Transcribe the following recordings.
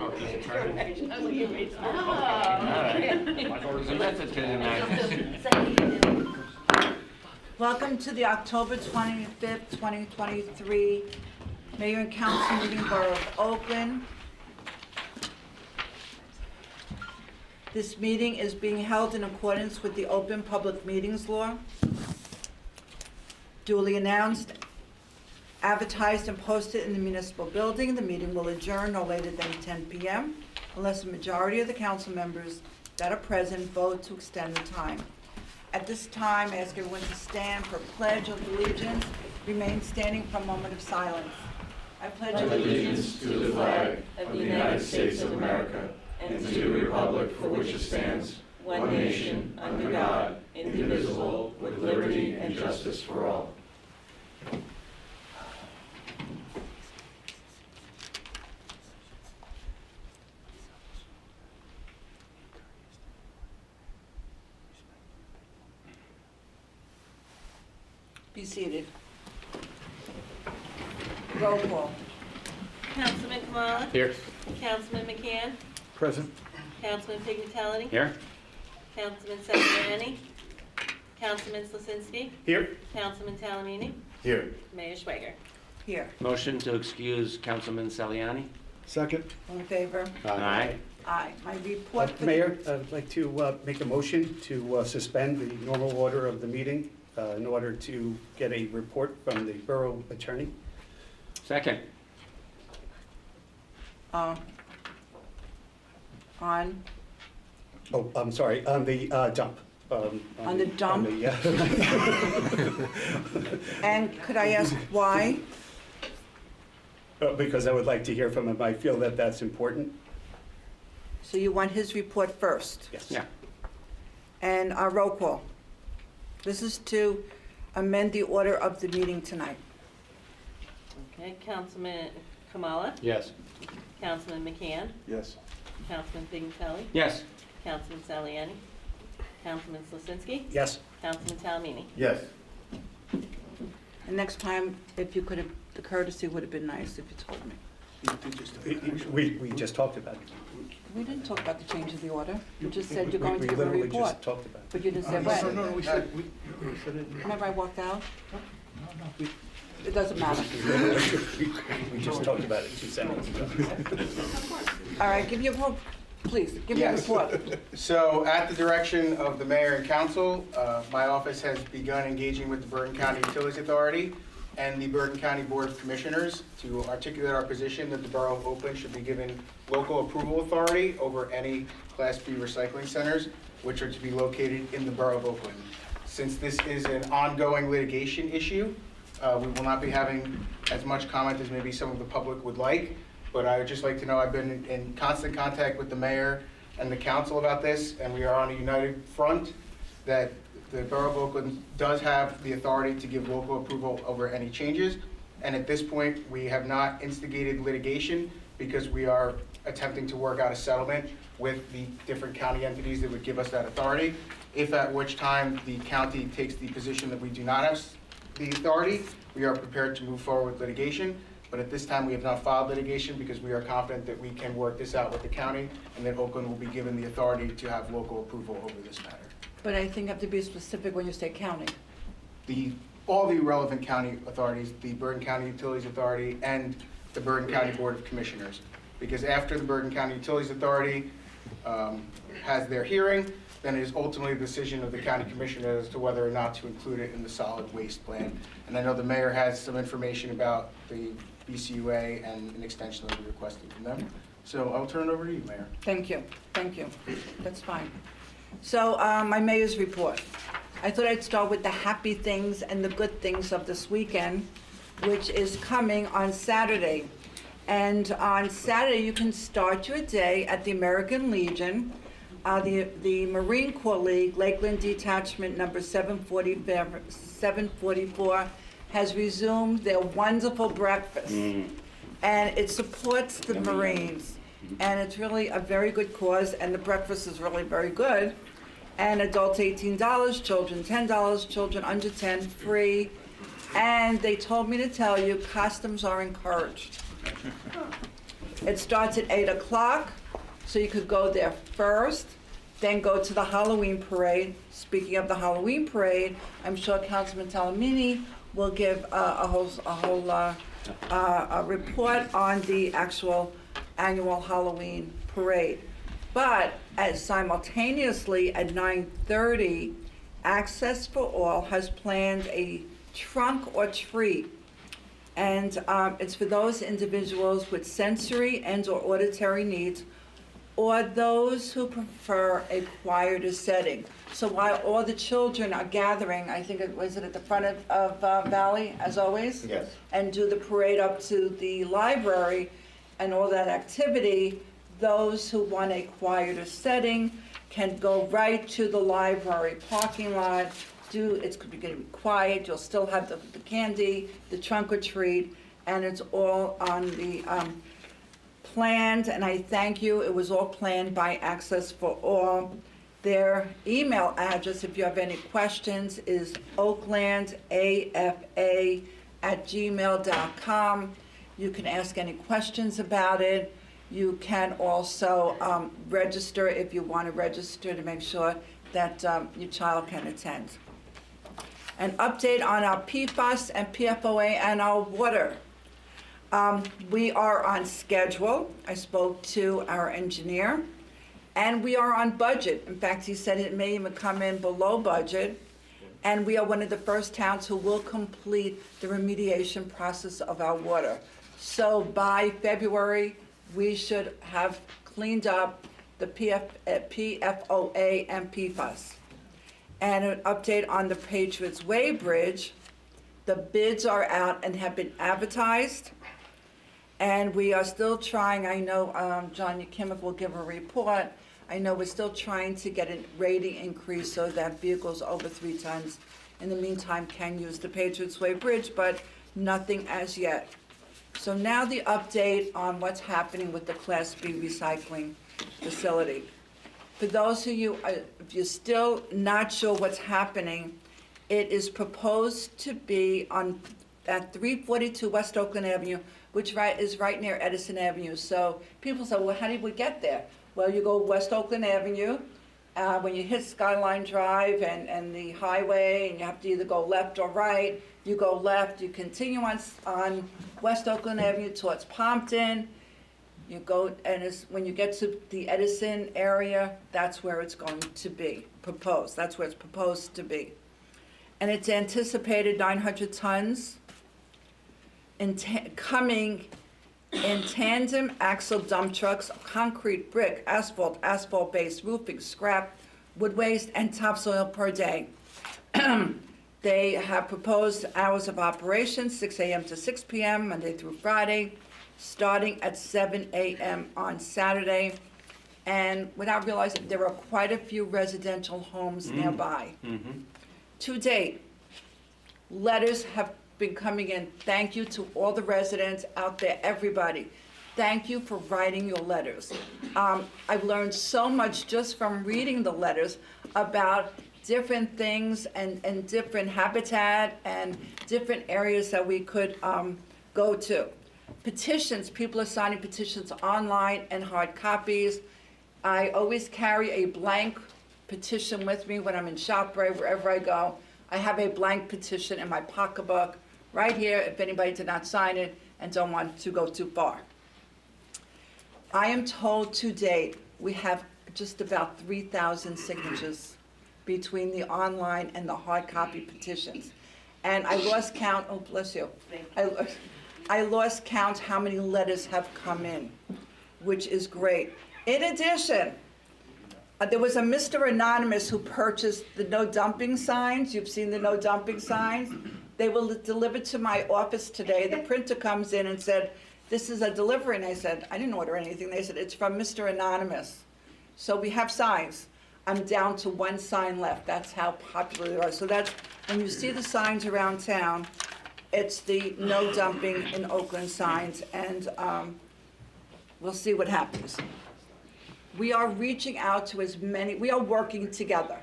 Oh, he's a turn. There's a method to the madness. Welcome to the October 25th, 2023 Mayor and Council meeting, Borough of Oakland. This meeting is being held in accordance with the Open Public Meetings Law, duly announced, advertised and posted in the municipal building. The meeting will adjourn no later than 10 p.m. unless a majority of the council members that are present vote to extend the time. At this time, I ask everyone to stand for Pledge of Allegiance. Remain standing for a moment of silence. I pledge allegiance to the flag of the United States of America and to the republic for which it stands, one nation, under God, indivisible, with liberty and justice for all. Be seated. Roll call. Councilman Kamala? Here. Councilman McCann? Present. Councilman Pignatelli? Here. Councilman Saliani? Councilman Slasinski? Here. Councilman Talamini? Here. Mayor Schweiger? Here. Motion to excuse Councilman Saliani. Second. All in favor? Aye. Aye. My report for Mayor, I'd like to make a motion to suspend the normal order of the meeting in order to get a report from the borough attorney. Second. on, Oh, I'm sorry, on the dump. On the dump? Yeah. and could I ask why? Because I would like to hear from him. I feel that that's important. So you want his report first? Yes. Yeah. And our roll call. This is to amend the order of the meeting tonight. Okay, Councilman Kamala? Yes. Councilman McCann? Yes. Councilman Pignatelli? Yes. Councilman Saliani? Councilman Slasinski? Yes. Councilman Talamini? Yes. And next time, if you could have, the courtesy would have been nice if you told me. We just talked about it. We didn't talk about the change of the order. You just said you're We- going to we give a literally report. just talked about it. But you didn't say when. No, we said it. Remember I walked out? It doesn't matter. We just talked about it 2 seconds ago. All right, give your report, please, give me a Yes. report. So at the direction of the mayor and council, my office has begun engaging with the Bergen County Utilities Authority and the Bergen County Board of Commissioners to articulate our position that the Borough of Oakland should be given local approval authority over any Class B recycling centers, which are to be located in the Borough of Oakland. Since this is an ongoing litigation issue, we will not be having as much comment as maybe some of the public would like, but I would just like to know I've been in constant contact with the mayor and the council about this, and we are on a united front that the Borough of Oakland does have the authority to give local approval over any changes. And at this point, we have not instigated litigation because we are attempting to work out a settlement with the different county entities that would give us that authority. If at which time the county takes the position that we do not have the authority, we are prepared to move forward with litigation. But at this time, we have not filed litigation because we are confident that we can work this out with the county and that Oakland will be given the authority to have local approval over this matter. But I think you have to be specific when you say county. All the relevant county authorities, the Bergen County Utilities Authority and the Bergen County Board of Commissioners. Because after the Bergen County Utilities Authority has their hearing, then it is ultimately the decision of the county commissioner as to whether or not to include it in the solid waste plan. And I know the mayor has some information about the BCUA and an extension that we requested from them. So I'll turn it over to you, Mayor. Thank you, thank you. That's fine. So my mayor's report. I thought I'd start with the happy things and the good things of this weekend, which is coming on Saturday. And on Saturday, you can start your day at the American Legion. The Marine Corps League, Lakeland Detachment number 744, has resumed their wonderful breakfast. And it supports the Marines. And it's really a very good cause, and the breakfast is really very good. And adults $18, children $10, children under 10 free. And they told me to tell you, costumes are encouraged. It starts at 8 o'clock, so you could go there first, then go to the Halloween parade. Speaking of the Halloween parade, I'm sure Councilman Talamini will give a report on the actual annual Halloween parade. But simultaneously at 9:30, Access for All has planned a trunk or treat. And it's for those individuals with sensory and/or auditory needs, or those who prefer a quieter setting. So while all the children are gathering, I think it was at the front of Valley, as always? Yes. And do the parade up to the library and all that activity, those who want a quieter setting can go right to the library parking lot. It's going to be quiet, you'll still have the candy, the trunk or treat, and it's all on the planned, and I thank you, it was all planned by Access for All. Their email address, if you have any questions, is oaklandafa@gmail.com. You can ask any questions about it. You can also register if you want to register to make sure that your child can attend. An update on our PFAS and PFOA and our water. We are on schedule. I spoke to our engineer, and we are on budget. In fact, he said it may even come in below budget, and we are one of the first towns who will complete the remediation process of our water. So by February, we should have cleaned up the PFOA and PFAS. And an update on the Patriots Way Bridge. The bids are out and have been advertised. And we are still trying, I know John Yakimic will give a report. I know we're still trying to get a rating increase so that vehicles over 3 tons in the meantime can use the Patriots Way Bridge, but nothing as yet. So now the update on what's happening with the Class B recycling facility. For those of you, if you're still not sure what's happening, it is proposed to be at 342 West Oakland Avenue, which is right near Edison Avenue. So people say, well, how did we get there? Well, you go West Oakland Avenue, when you hit Skyline Drive and the highway, and you have to either go left or right, you go left, you continue on West Oakland Avenue towards Pompton, you go, and when you get to the Edison area, that's where it's going to be proposed. That's where it's proposed to be. And it's anticipated 900 tons coming in tandem axle dump trucks, concrete, brick, asphalt-based roofing, scrap, wood waste, and topsoil per day. They have proposed hours of operation, 6 a.m. to 6 p.m., Monday through Friday, starting at 7 a.m. on Saturday. And without realizing, there are quite a few residential homes nearby. To date, letters have been coming in. Thank you to all the residents out there, everybody. Thank you for writing your letters. I've learned so much just from reading the letters about different things and different habitat and different areas that we could go to. Petitions, people are signing petitions online and hard copies. I always carry a blank petition with me when I'm in ShopRite, wherever I go. I have a blank petition in my pocketbook right here if anybody did not sign it and don't want to go too far. I am told to date we have just about 3,000 signatures between the online and the hard copy petitions. And I lost count, oh bless you. I lost count how many letters have come in, which is great. In addition, there was a Mr. Anonymous who purchased the no dumping signs. You've seen the no dumping signs. They were delivered to my office today. The printer comes in and said, this is a delivery. And I said, I didn't order anything. They said, it's from Mr. Anonymous. So we have signs. I'm down to 1 sign left. That's how popular they are. So that's, when you see the signs around town, it's the no dumping in Oakland signs, and we'll see what happens. We are reaching out to as many, we are working together.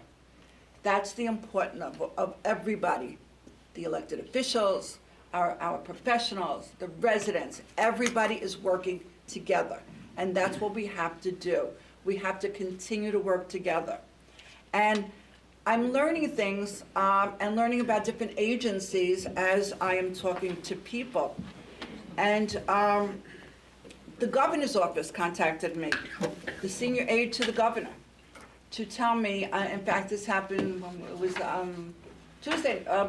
That's the importance of everybody, the elected officials, our professionals, the residents. Everybody is working together. And that's what we have to do. We have to continue to work together. And I'm learning things and learning about different agencies as I am talking to people. And the governor's office contacted me, the senior aide to the governor, to tell me, in fact, this happened, it was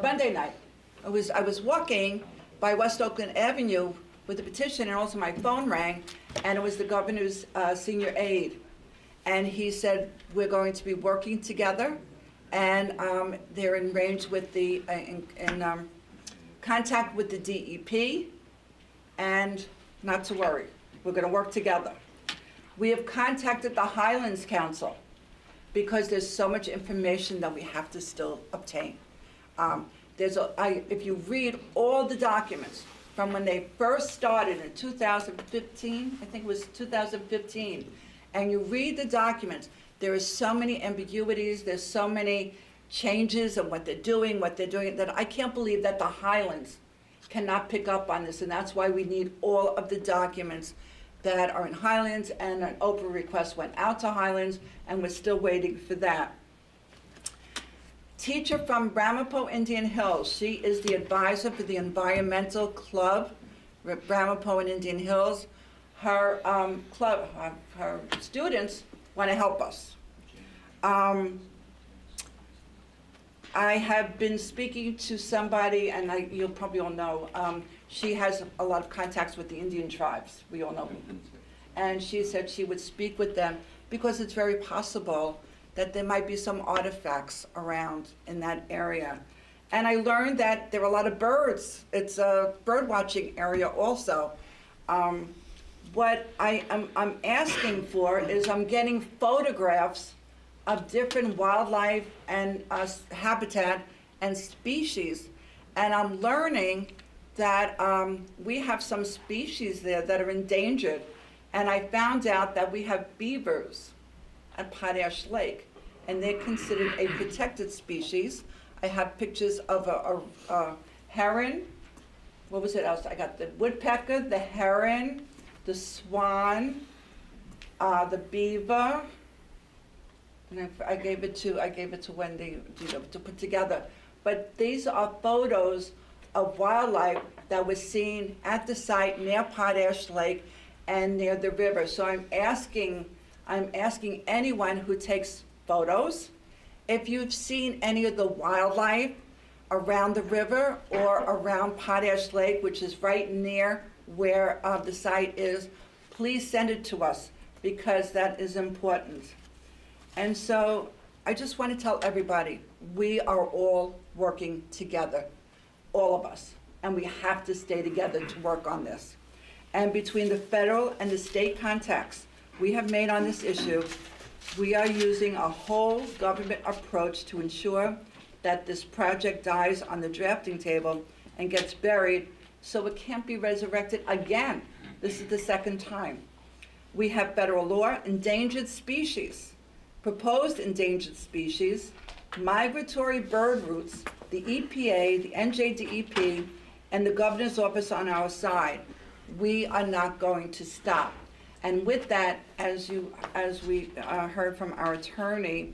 Monday night. I was walking by West Oakland Avenue with a petition, and also my phone rang, and it was the governor's senior aide. And he said, we're going to be working together, and they're in range with the, in contact with the DEP, and not to worry, we're gonna work together. We have contacted the Highlands Council, because there's so much information that we have to still obtain. If you read all the documents from when they first started in 2015, I think it was 2015, and you read the documents, there is so many ambiguities, there's so many changes of what they're doing, that I can't believe that the Highlands cannot pick up on this, and that's why we need all of the documents that are in Highlands, and an Oprah request went out to Highlands, and we're still waiting for that. Teacher from Ramapo Indian Hills, she is the advisor for the environmental club, Ramapo and Indian Hills. Her her students want to help us. I have been speaking to somebody, and you'll probably all know, she has a lot of contacts with the Indian tribes, we all know. And she said she would speak with them because it's very possible that there might be some artifacts around in that area. And I learned that there are a lot of birds. It's a bird watching area also. What I'm asking for is I'm getting photographs of different wildlife and habitat and species. And I'm learning that we have some species there that are endangered. And I found out that we have beavers at Potash Lake, and they're considered a protected species. I have pictures of a heron. What was it else? I got the woodpecker, the heron, the swan, the beaver. And I gave it to Wendy, to put together. But these are photos of wildlife that was seen at the site near Potash Lake and near the river. So I'm asking anyone who takes photos, if you've seen any of the wildlife around the river or around Potash Lake, which is right near where the site is, please send it to us, because that is important. And so I just want to tell everybody, we are all working together, all of us, and we have to stay together to work on this. And between the federal and the state contacts we have made on this issue, we are using a whole government approach to ensure that this project dies on the drafting table and gets buried so it can't be resurrected again. This is the second time. We have federal law, endangered species, proposed endangered species, migratory bird routes, the EPA, the NJDEP, and the governor's office on our side. We are not going to stop. And with that, as we heard from our attorney,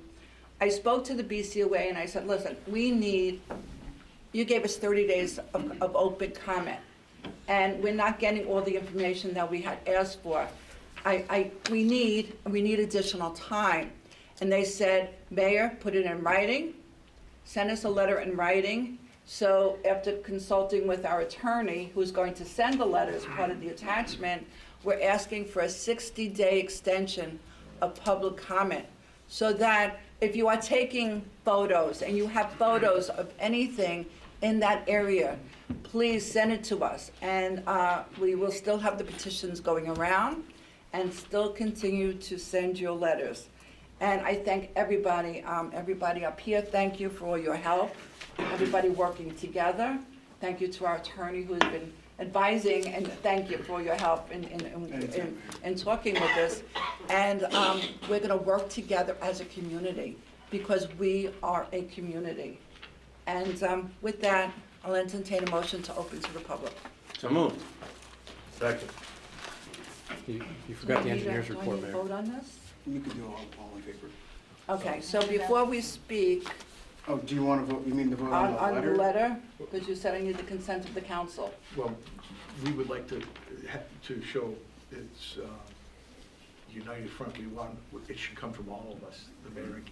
I spoke to the BCOA and I said, listen, you gave us 30 days of open comment, and we're not getting all the information that we had asked for. We need additional time. And they said, Mayor, put it in writing, send us a letter in writing. So after consulting with our attorney, who's going to send the letter as part of the attachment, we're asking for a 60-day extension of public comment, so that if you are taking photos and you have photos of anything in that area, please send it to us. And we will still have the petitions going around and still continue to send your letters. And I thank everybody up here. Thank you for all your help. Everybody working together. Thank you to our attorney who's been advising, and thank you for your help in talking with us. And we're going to work together as a community, because we are a community. And with that, I'll entertain a motion to open to the public. So moved. Second. You forgot the engineer's Do I report, need to Mayor. vote on this? You can do all in favor. Okay, so before we speak Oh, do you want to vote, you mean to vote on the on the letter? letter, because you said I need the consent of the council. Well, we would like to show it's united front. We want, it should come from all of us, the mayor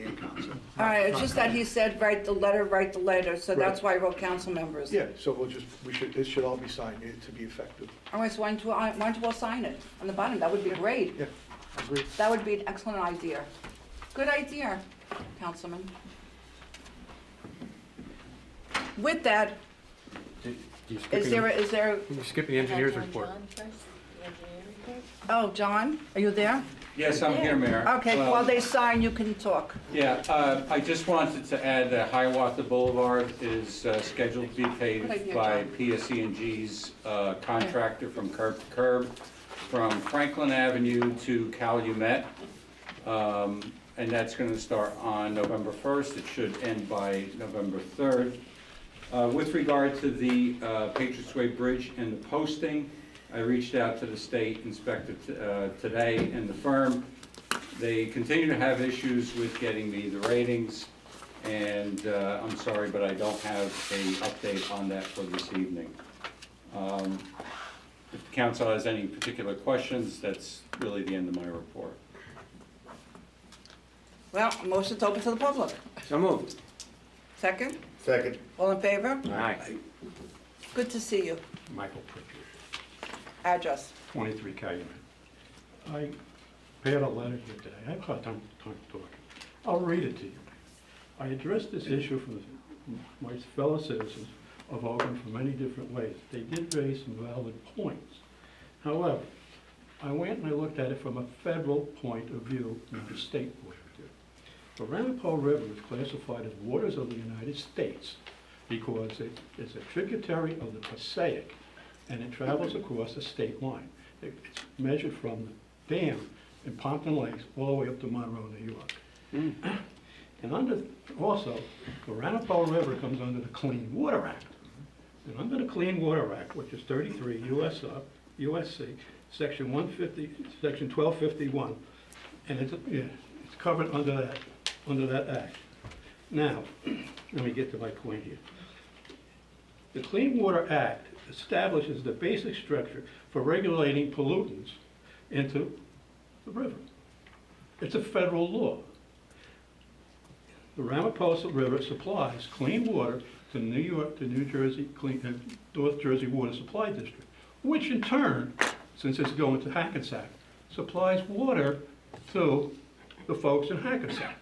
and council. All right, it's just that he said write the letter, so that's why I wrote council members. Yeah, so it should all be signed to be effective. All right, so why don't you all sign it on the bottom? That would be great. Yeah, agreed. That would be an excellent idea. Good idea, Councilman. With that, You're is there, You're skipping the engineer's Have report. John first, the engineer report? oh, John, are you there? Yes, I'm here, Mayor. Okay, while they sign, you can talk. Yeah, I just wanted to add that Hiawatha Boulevard is scheduled to be Good paved idea, by John. PSE&G's contractor from curb to curb, from Franklin Avenue to Calumet. And that's going to start on November 1st. It should end by November 3rd. With regard to the Patriots Way Bridge and the posting, I reached out to the state inspector today and the firm. They continue to have issues with getting me the ratings, and I'm sorry, but I don't have an update on that for this evening. If the council has any particular questions, that's really the end of my report. Well, motion's open to the public. So moved. Second? Second. All in favor? Aye. Good to see you. Michael Pritchard, Address. 23 Calumet. I prepared a letter here today. I haven't got time to talk. I'll read it to you. I addressed this issue from my fellow citizens of Oakland from many different ways. They did raise some valid points. However, I went and I looked at it from a federal point of view, not a state point of view. The Ramapo River is classified as waters of the United States because it is a tributary of the Passaic, and it travels across the state line. It's measured from the dam in Pompton Lakes all the way up to Monroe, New York. And also, the Ramapo River comes under the Clean Water Act. And under the Clean Water Act, which is 33 USC, Section 150, Section 1251, and it's covered under that act. Now, let me get to my point here. The Clean Water Act establishes the basic structure for regulating pollutants into the river. It's a federal law. The Ramaposa River supplies clean water to New Jersey, North Jersey Water Supply District, which in turn, since it's going to Hackensack, supplies water to the folks in Hackensack.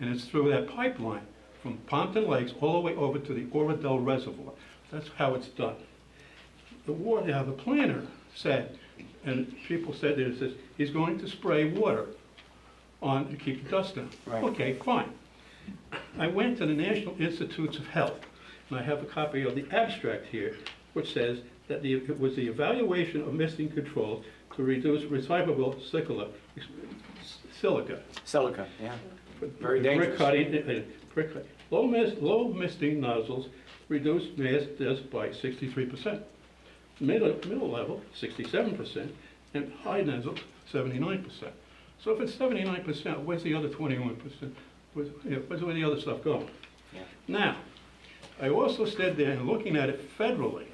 And it's through that pipeline from Pompton Lakes all the way over to the Oradell Reservoir. That's how it's done. The planner said, and people said that he's going to spray water on to keep the dust down. Right. Okay, fine. I went to the National Institutes of Health, and I have a copy of the abstract here, which says that it was the evaluation of misting controls to reduce recyclable silica. Silica, yeah. Very Brick dangerous. cutting. Low misting nozzles reduce mass dust by 63%. Middle level, 67%, and high nozzle, 79%. So if it's 79%, where's the other 21%? Where's where the other stuff going? Yeah. Now, I also said there, and looking at it federally,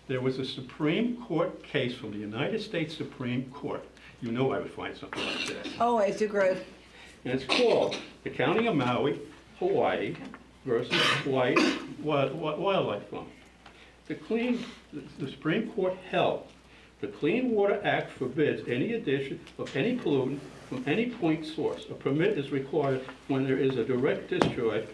there was a Supreme Court case from the United States Supreme Court. You know I would find something like this. Always, you're good. And it's called the County of Maui, Hawaii versus Hawaii Wildlife Fund. The Supreme Court held the Clean Water Act forbids any addition of any pollutant from any point source. A permit is required when there is a direct discharge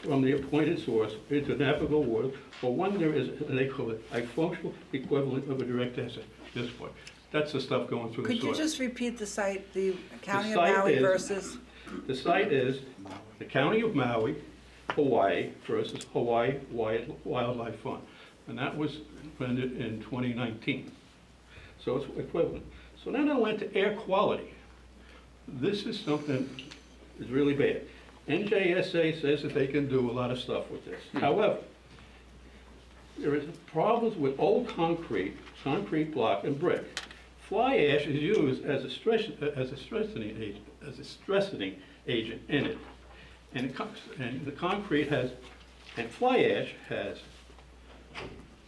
from the appointed source into navigable water, or when there is, they call it, a functional equivalent of a direct discharge. That's the stuff going through the Could soil. you just repeat the site, the County of site Maui is- versus? The site is the County of Maui, Hawaii versus Hawaii Wildlife Fund. And that was rendered in 2019. So it's equivalent. So then I went to air quality. This is something that's really bad. NJSA says that they can do a lot of stuff with this. However, there is problems with old concrete block and brick Fly ash is used as a stressing agent in it. And the concrete has, and fly ash has,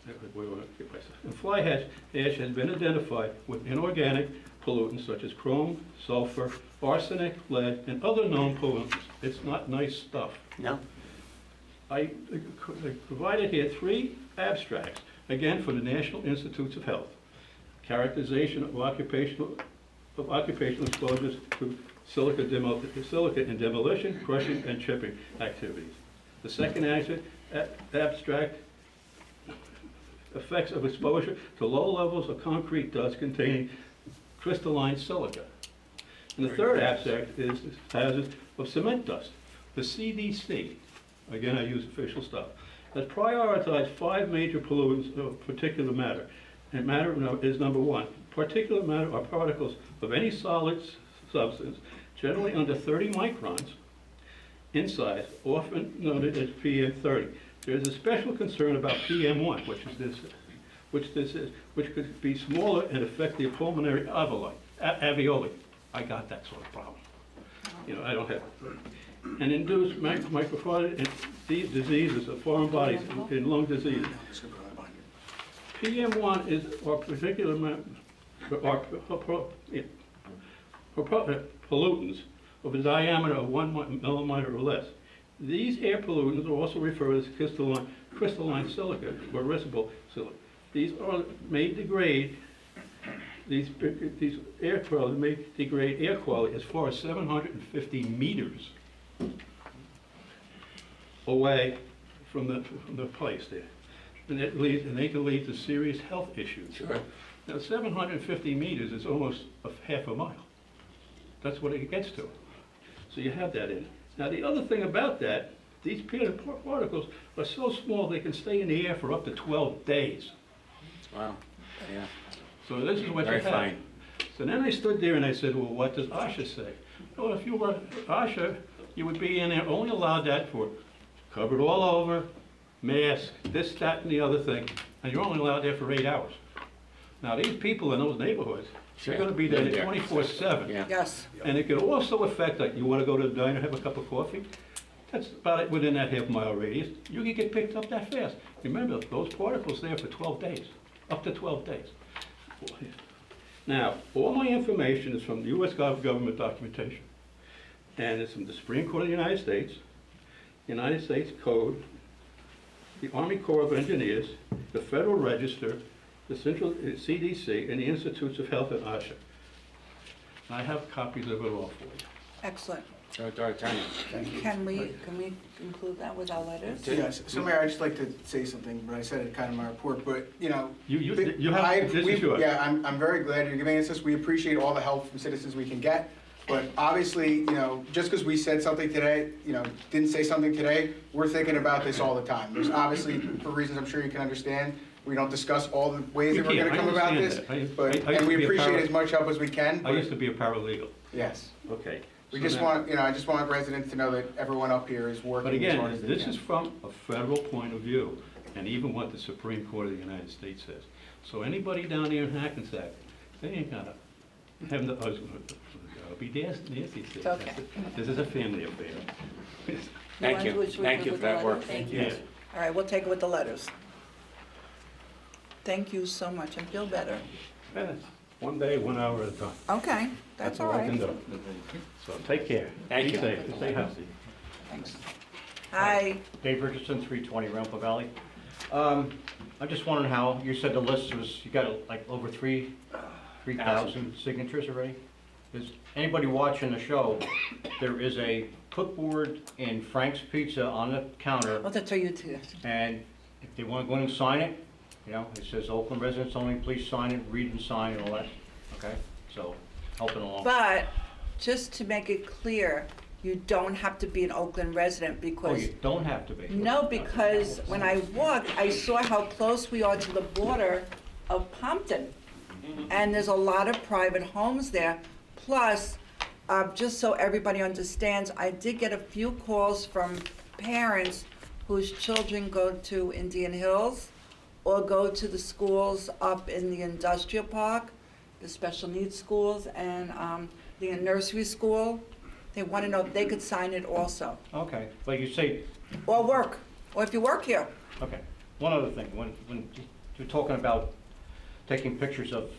and fly ash has been identified with inorganic pollutants such as chrome, sulfur, arsenic, lead, and other known pollutants. It's not nice stuff. No? I provided here 3 abstracts, again from the National Institutes of Health. Characterization of occupational exposures to silica in demolition, crushing, and chipping activities. The second abstract, effects of exposure to low levels of concrete dust containing crystalline silica. And the third abstract is hazards of cement dust. The CDC, again I use official stuff, has prioritized 5 major pollutants of particulate matter. And matter is number 1. Particulate matter are particles of any solid substance, generally under 30 microns in size, often noted as PM30. There is a special concern about PM1, which could be smaller and affect the pulmonary alveoli. I got that sort of problem. You know, I don't have it. And induce microforeign diseases of foreign bodies in lung disease. PM1 is our pollutants of a diameter of 1 millimeter or less. These air pollutants are also referred as crystalline silica or residual silica. These air pollutants may degrade air quality as far as 750 meters away from the place there. And they can lead to serious health issues. Sure. Now, 750 meters is almost half a mile. That's what it gets to. So you have that in. Now, the other thing about that, these particles are so small they can stay in the air for up to 12 days. Wow, yeah. So this is what Very you have. fine. So then I stood there and I said, well, what does OSHA say? Well, if you were OSHA, you would be in there, only allowed that for covered all over, mask, this, that, and the other thing, and you're only allowed there for 8 hours. Now, these people in those neighborhoods, they're gonna be there 24/7. Yeah. Yes. And it could also affect, like, you wanna go to the diner, have a cup of coffee? That's about it within that half-mile radius. You can get picked up that fast. Remember, those particles there for 12 days, up to 12 days. Now, all my information is from the U.S. government documentation. And it's from the Supreme Court of the United States Code, the Army Corps of Engineers, the Federal Register, the Central CDC, and the Institutes of Health and OSHA. And I have copies of it all for you. Excellent. Show it to our attorney. Can we include that with our letters? Yes, so Mayor, I'd just like to say something, but I said it kind of in my report, but, you know. You have, this is yours. Yeah, I'm very glad you're giving us this. We appreciate all the help from citizens we can get. But obviously, you know, just because we said something today, you know, didn't say something today, we're thinking about this all the time. There's obviously, for reasons I'm sure you can understand, we don't discuss all the ways that we're gonna come about this. And we appreciate as much help as we can. I used to be a paralegal. Yes. Okay. We So just now- want, you know, I just want residents to know that everyone up here is working But as hard again, as they this can. is from a federal point of view, and even what the Supreme Court of the United States says. So anybody down there in Hackensack, they ain't gonna have the, be nasty. It's okay. This is a family affair. Thank you. Thank you for that work. Thank Yeah. All right, we'll take it with the letters. Thank you so much, I feel better. Yes, one day, 1 hour at a time. Okay, that's all all I can right. do. So take care. Thank Be you. safe, stay healthy. Thanks. Hi, Dave Richardson, 320 Rampa Valley. I'm just wondering how, you said the list was, you got like over 3,000 signatures already? Is anybody watching the show, there is a clipboard in Frank's Pizza on the counter, I'll tell you too. and if they want to go in and sign it, you know, it says Oakland residents only, please sign it, read and sign and all that, okay? So, helping along. But, just to make it clear, you don't have to be an Oakland resident Oh, because, you don't have to be? no, because when I walked, I saw how close we are to the border of Pompton. And there's a lot of private homes there. Plus, just so everybody understands, I did get a few calls from parents whose children go to Indian Hills or go to the schools up in the industrial park. the special needs schools and the nursery school. They want to know if they could sign it also, Okay, but you say, or work, or if you work here. okay, one other thing, when you're talking about taking pictures of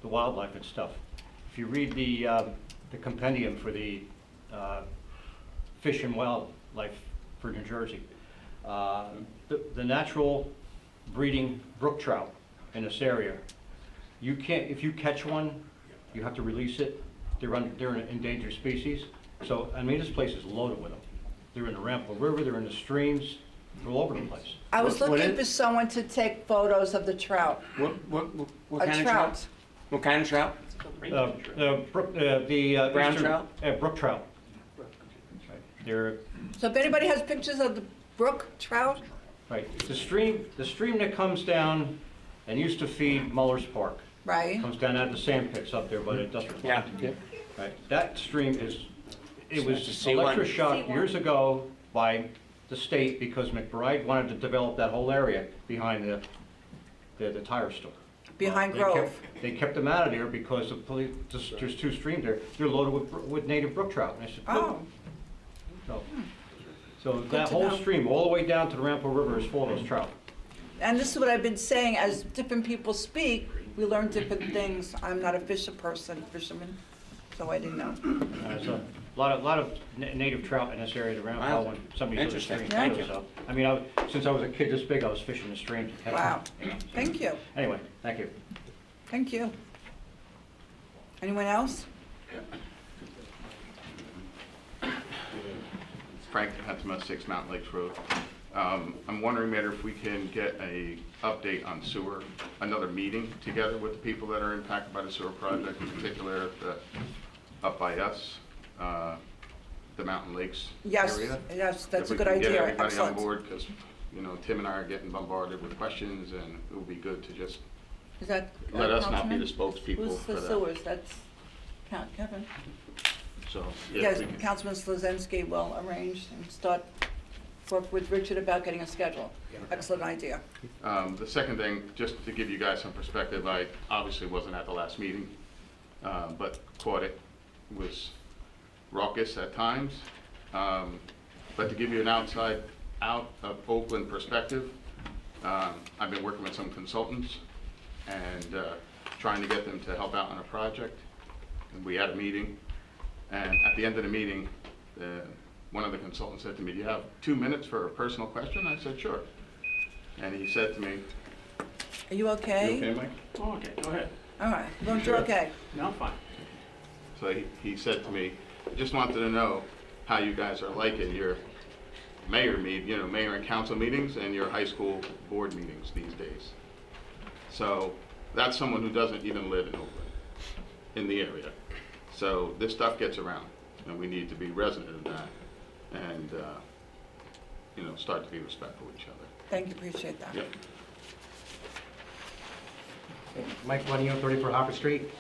the wildlife and stuff, if you read the compendium for the Fish and Wildlife for New Jersey, the natural breeding brook trout in this area, you can't, if you catch one, you have to release it. They're an endangered species. So, I mean, this place is loaded with them. They're in the Rampart River, they're in the streams, they're all over the place. I was What looking is- for someone to take photos of the trout. What A kind of trout? What kind of trout? The Brown eastern- trout? brook trout. They're, So if anybody has pictures of the brook trout, right, the stream that comes down and used to feed Muller's Park, right? comes down out of the sand pits up there by the industrial Yeah. park. Right, that stream it was It's a C1. electroshocked years ago by the state because McBride wanted to develop that whole area behind the tire store. Behind They Grove. They kept them out of there because the police, there's two streams there, they're loaded with native brook trout. And I said, Oh, so that to whole know. stream, all the way down to the Rampart River is full of those trout. and this is what I've been saying, as different people speak, we learn different things. I'm not a fisherman, so I didn't know. There's a lot of native trout in this area of the Rampart Wow. when somebody's in the Interesting. stream. Thank you. So, I mean, since I was a kid this big, I was fishing the streams. and catching Wow, them, you know, so- thank you, Anyway, thank you. thank you. Anyone else? Frank Hensma, 6 Mountain Lakes Road. I'm wondering, Mayor, if we can get a update on sewer, another meeting together with the people that are impacted by the sewer project, in particular up by us, the Mountain Lakes Yes, area. yes, that's a If good we can get idea, everybody on excellent. board, because, Tim and I are getting bombarded with questions, and it would be good to just Is that? let us not be Councilman? the spokespeople Who's for the that. sewers? That's Kevin. So, yeah, Yes, if we can- Councilman Slazensky will arrange and work with Richard about getting a schedule. Excellent idea. The second thing, just to give you guys some perspective, I obviously wasn't at the last meeting, but caught it. It was raucous at times. But to give you an out of Oakland perspective, I've been working with some consultants and trying to get them to help out on a project. And we had a meeting, and at the end of the meeting, one of the consultants said to me, "Do you have 2 minutes for a personal question?" I said, "Sure." And he said to me, Are you okay? "You okay, Mike?" Oh, okay, go ahead. All right, as long as you're okay. No, I'm fine. So he said to me, "I just wanted to know how you guys are liking your mayor and council meetings and your high school board meetings these days." So that's someone who doesn't even live in Oakland, in the area. So this stuff gets around, and we need to be resident of that and, start to be respectful of each other. Thank you, appreciate that. Yep. Mike Lenio, 34 Hopper Street.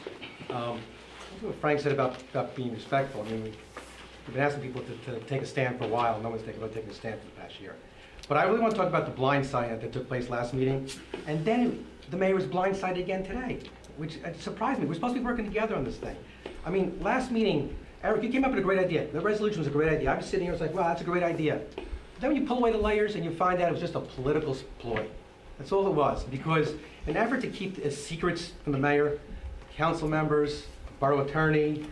What Frank said about being respectful, I mean, we've been asking people to take a stand for a while, no one's taking a stand for the past year. But I really want to talk about the blindsiding that took place last meeting, and then the mayor was blindsided again today, which surprised me. We're supposed to be working together on this thing. I mean, last meeting, Eric, you came up with a great idea. The resolution was a great idea. I was sitting here, I was like, wow, that's a great idea. Then when you pull away the layers and you find out it was just a political ploy. That's all it was, because in an effort to keep secrets from the mayor, council members, borough attorney,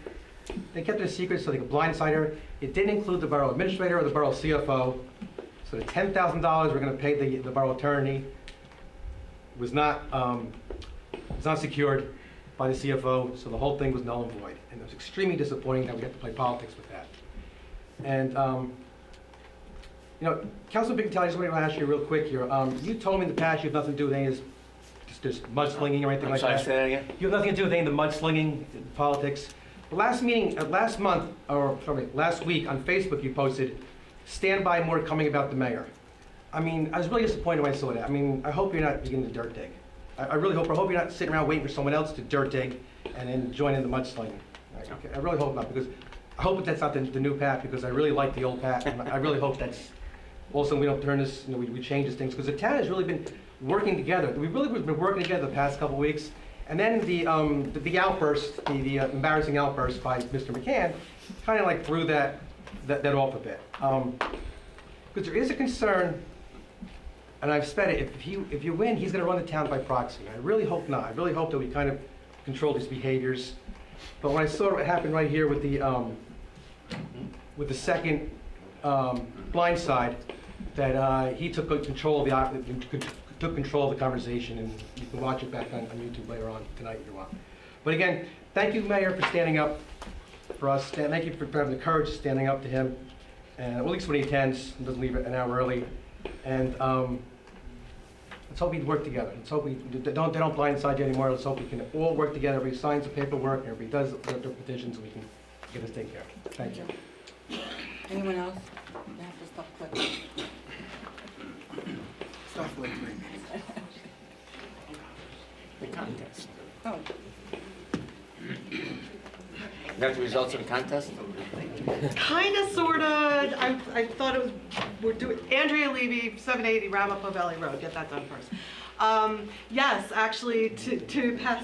they kept it a secret so they could blindside her. It didn't include the borough administrator or the borough CFO. So the $10,000 we're going to pay the borough attorney was not secured by the CFO, so the whole thing was null and void. And it was extremely disappointing that we had to play politics with that. And Councilman Piccatelli, I just wanted to ask you real quick here. You told me in the past you have nothing to do with any of this mudslinging or anything I'm like sorry, that. say that again? You have nothing to do with any of the mudslinging politics. The last meeting, last week on Facebook you posted, "Stand by more coming about the mayor." I mean, I was really disappointed when I saw that. I mean, I hope you're not beginning to dirt dig. I really hope you're not sitting around waiting for someone else to dirt dig and then join in the mudslinging. I really hope not, because I hope that's not the new path, because I really like the old path. And I really hope that's also we don't turn this, we change these things, because the town has really been working together. We've really been working together the past couple weeks, And then the outburst, the embarrassing outburst by Mr. McCann, kind of like threw that off a bit. Because there is a concern, and I've said it, if you win, he's going to run the town by proxy. I really hope not. I really hope that we kind of control his behaviors. But when I saw what happened right here with the second blind side, that he took control of the conversation, and you can watch it back on YouTube later on tonight if you want. But again, thank you, Mayor, for standing up for us. Thank you for having the courage of standing up to him, and at least when he attends, and doesn't leave an hour early. And let's hope we work together. Let's hope they don't blindside you anymore. Let's hope we can all work together. Everybody signs the paperwork, and everybody does their petitions, and we can get this taken care of. Thank you. Anyone else? I have to stop clicking. Stop flickering. The contest. Oh, You got the results of the contest? Kinda, sorta. I thought it was, we're doing, Andrea Levy, 780 Ramapo Valley Road, get that done first. Yes, actually, to pass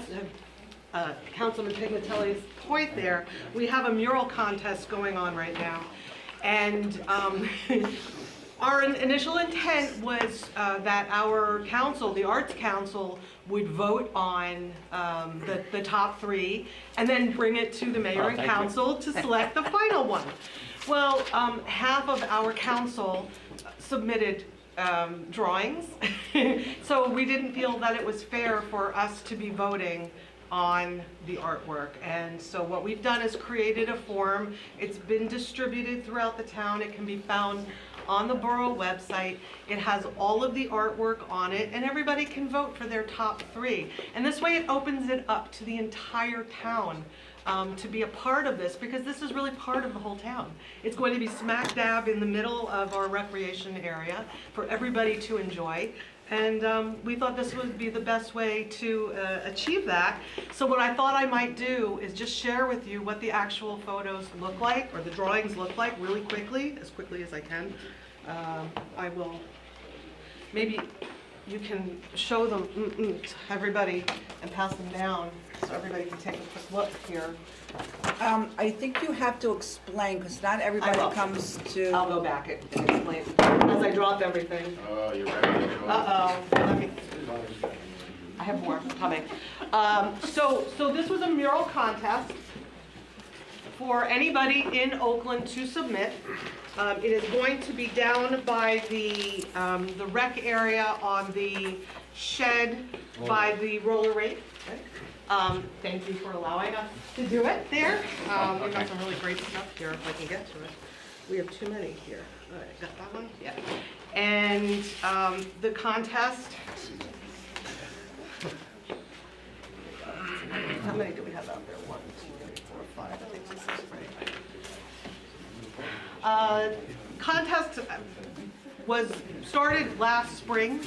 Councilman Pignatelli's point there, we have a mural contest going on right now. And our initial intent was that our council, the Arts Council, would vote on the top 3 and then bring it to the mayor and council to select the final one. Well, half of our council submitted drawings, so we didn't feel that it was fair for us to be voting on the artwork. And so what we've done is created a form. It's been distributed throughout the town. It can be found on the borough website. It has all of the artwork on it, and everybody can vote for their top 3. And this way it opens it up to the entire town to be a part of this, because this is really part of the whole town. It's going to be smack dab in the middle of our recreation area for everybody to enjoy. And we thought this would be the best way to achieve that. So what I thought I might do is just share with you what the actual photos look like, or the drawings look like, really quickly, as quickly as I can. I will, maybe you can show them to everybody and pass them down so everybody can take a quick look here. I think you have to explain, because not I everybody will. comes to. I'll go back and explain as I drop everything. Oh, you're ready. Uh-oh, let me, I have more coming. So this was a mural contest for anybody in Oakland to submit. It is going to be down by the rec area on the shed by the roller rink. Thank you for allowing us to do it there. We've got some really great stuff here if I can get to it. We have too many here. All right, got that one? Yeah. And the contest, how many do we have out there? 1, 2, 3, 4, 5, I think this is right. Contest was started last spring.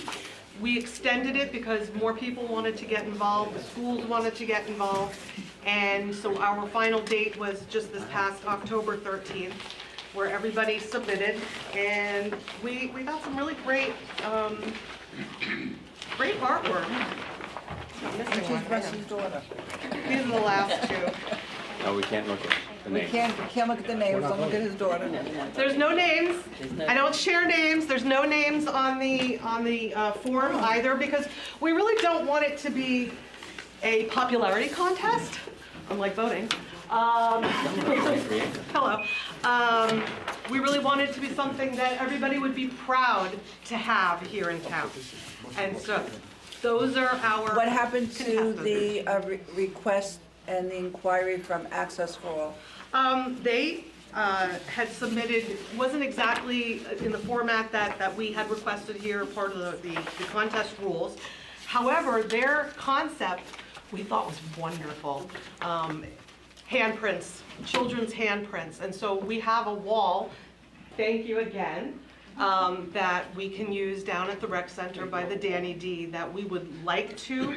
We extended it because more people wanted to get involved, the schools wanted to get involved, and so our final date was just this past October 13th, where everybody submitted, and we got some really great great artwork. I'm missing Which one. is Russ's daughter. These are the last 2. No, we can't look at the We names. can't look at the names, don't look at his daughter. There's no names. I don't share names. There's no names on the form either, because we really don't want it to be a popularity contest, unlike voting. Hello. We really want it to be something that everybody would be proud to have here in town. And so those are our. What happened to contestants. the request and the inquiry from Access for All? They had submitted, wasn't exactly in the format that we had requested here, part of the contest rules. However, their concept we thought was wonderful. Handprints, children's handprints. And so we have a wall, thank you again, that we can use down at the rec center by the Danny D that we would like to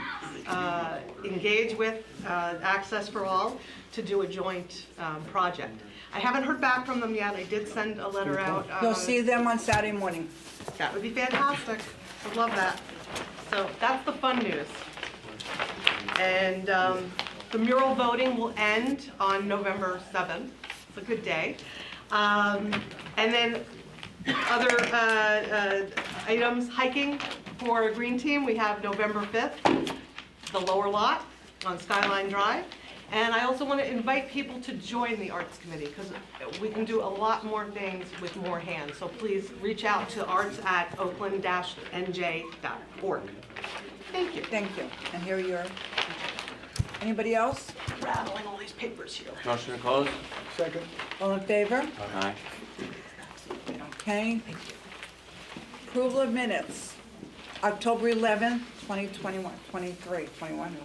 engage with Access for All to do a joint project. I haven't heard back from them yet. I did send a letter out. You'll see them on Saturday morning. That would be fantastic. I'd love that. So that's the fun news. And the mural voting will end on November 7th. It's a good day. And then other items, hiking for Green Team, we have November 5th, the lower lot on Skyline Drive. And I also want to invite people to join the Arts Committee because we can do a lot more things with more hands. So please reach out to arts@oakland-nj.org. Thank you. Thank you. And here are your, anybody else? Rattling all these papers here. Motion to close? Second. All in favor? Aye. Okay. Approval of minutes, October 11th, 2021, 23, 21.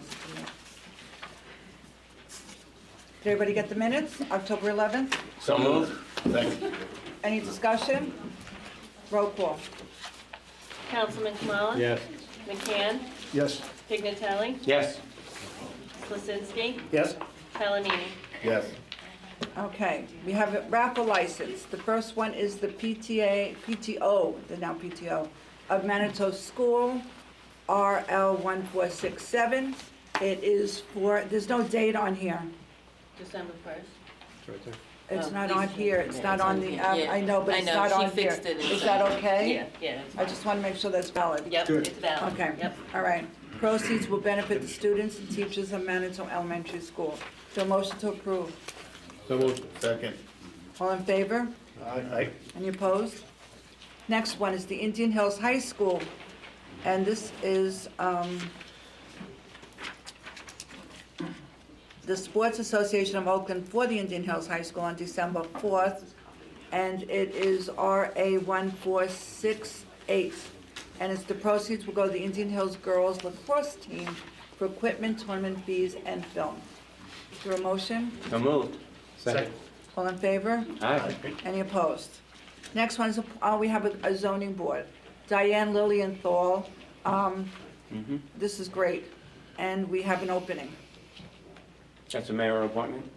Did everybody get the minutes, October 11th? So moved? Any discussion? Roll call. Councilman Kamala? Yes. McCann? Yes. Pignatelli? Yes. Slasinski? Yes? Palomini? Yes. Okay, we have a raffle license. The first one is the PTO, the now PTO, of Manitou School, RL1467. It is for, there's no date on here. December 1st. It's Oh, not these- on here, it's yeah, not it's on on the, here. I know, but I it's know, not she on here. fixed it Is inside. that okay? Yeah, yeah. it's I fine. just want to make sure that's valid. Yep, Good. it's valid. Okay, Yep. all right. Proceeds will benefit the students and teachers of Manitou Elementary School. So a motion to approve. So moved. Second. All in favor? Aye. Any opposed? Next one is the Indian Hills High School, and this is the Sports Association of Oakland for the Indian Hills High School on December 4th, and it is RA1468. And it's the proceeds will go to the Indian Hills Girls Lacrosse Team for equipment, tournament fees, and film. Is there a motion? So moved? Second. All in favor? Aye. Any opposed? Next one is, we have a zoning board. Diane Lilienthal, this is great, and we have an opening. That's a mayor appointment?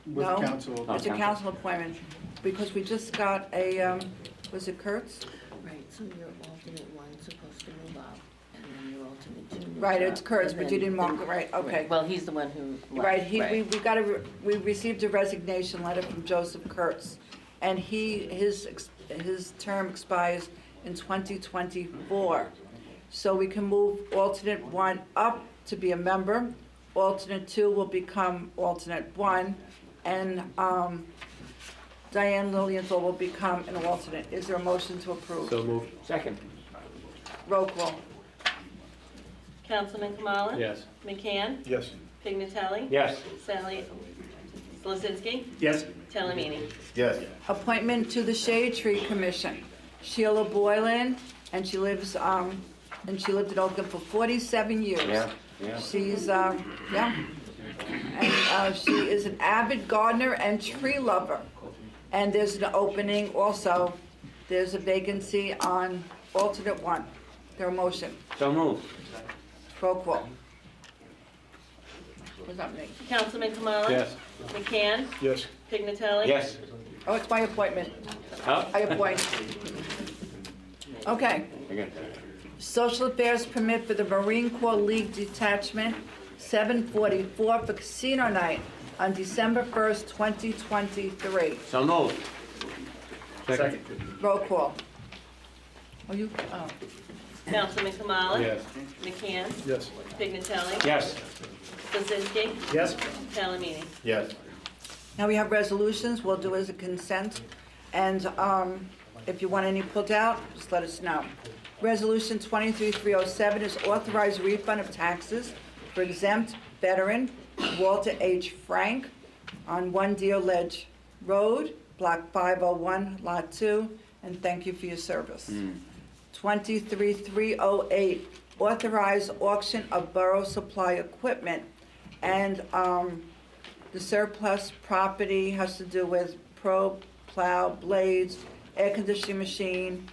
With No. council. It's a Okay. council appointment, because we just got a, was it Kurtz? Right, so your alternate one's supposed to move up, and then your alternate two moves Right, it's up, Kurtz, and but you then- didn't mark it right, okay. Well, he's the one who left. Right, we received a resignation letter from Joseph Kurtz, and his term expires in 2024. So we can move alternate one up to be a member, alternate two will become alternate one, and Diane Lilienthal will become an alternate. Is there a motion to approve? So moved? Second? Roll call. Councilman Kamala? Yes. McCann? Yes. Pignatelli? Yes. Slasinski? Yes? Palomini? Yes. Appointment to the Shade Tree Commission. Sheila Boylan, and she lives, and she lived in Oakland for 47 years. Yeah, yeah. She's, yeah. And she is an avid gardener and tree lover. And there's an opening also, there's a vacancy on alternate one. There a motion? So moved? Roll call. What's that mean? Councilman Kamala? Yes. McCann? Yes. Pignatelli? Yes. Oh, it's my appointment. Huh? I appoint. Okay. Again. Social affairs permit for the Marine Corps League Detachment 744 for casino night on December 1st, 2023. So moved? Second. Roll call. Oh, you, oh. Councilman Kamala? Yes. McCann? Yes. Pignatelli? Yes. Slasinski? Yes? Palomini? Yes. Now we have resolutions, we'll do as a consent, and if you want any pulled out, just let us know. Resolution 23307 is authorized refund of taxes for exempt veteran Walter H. Frank on 1 Deer Ledge Road, Block 501, Lot 2, and thank you for your service. 23308, authorized auction of Borough supply equipment, and the surplus property has to do with pro plow blades, air conditioning machine,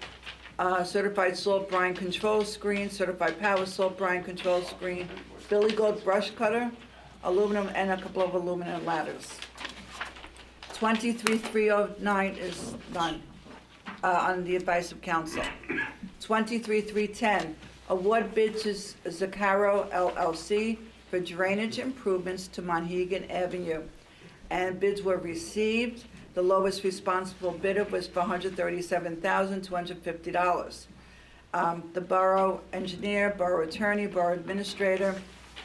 certified salt brine control screen, certified power salt brine control screen, Billy Gold brush cutter, aluminum, and a couple of aluminum ladders. 23309 is done on the advice of council. 23310, award bid to Zaccaro LLC for drainage improvements to Monhegan Avenue. And bids were received. The lowest responsible bidder was for $137,250. The borough engineer, borough attorney, borough administrator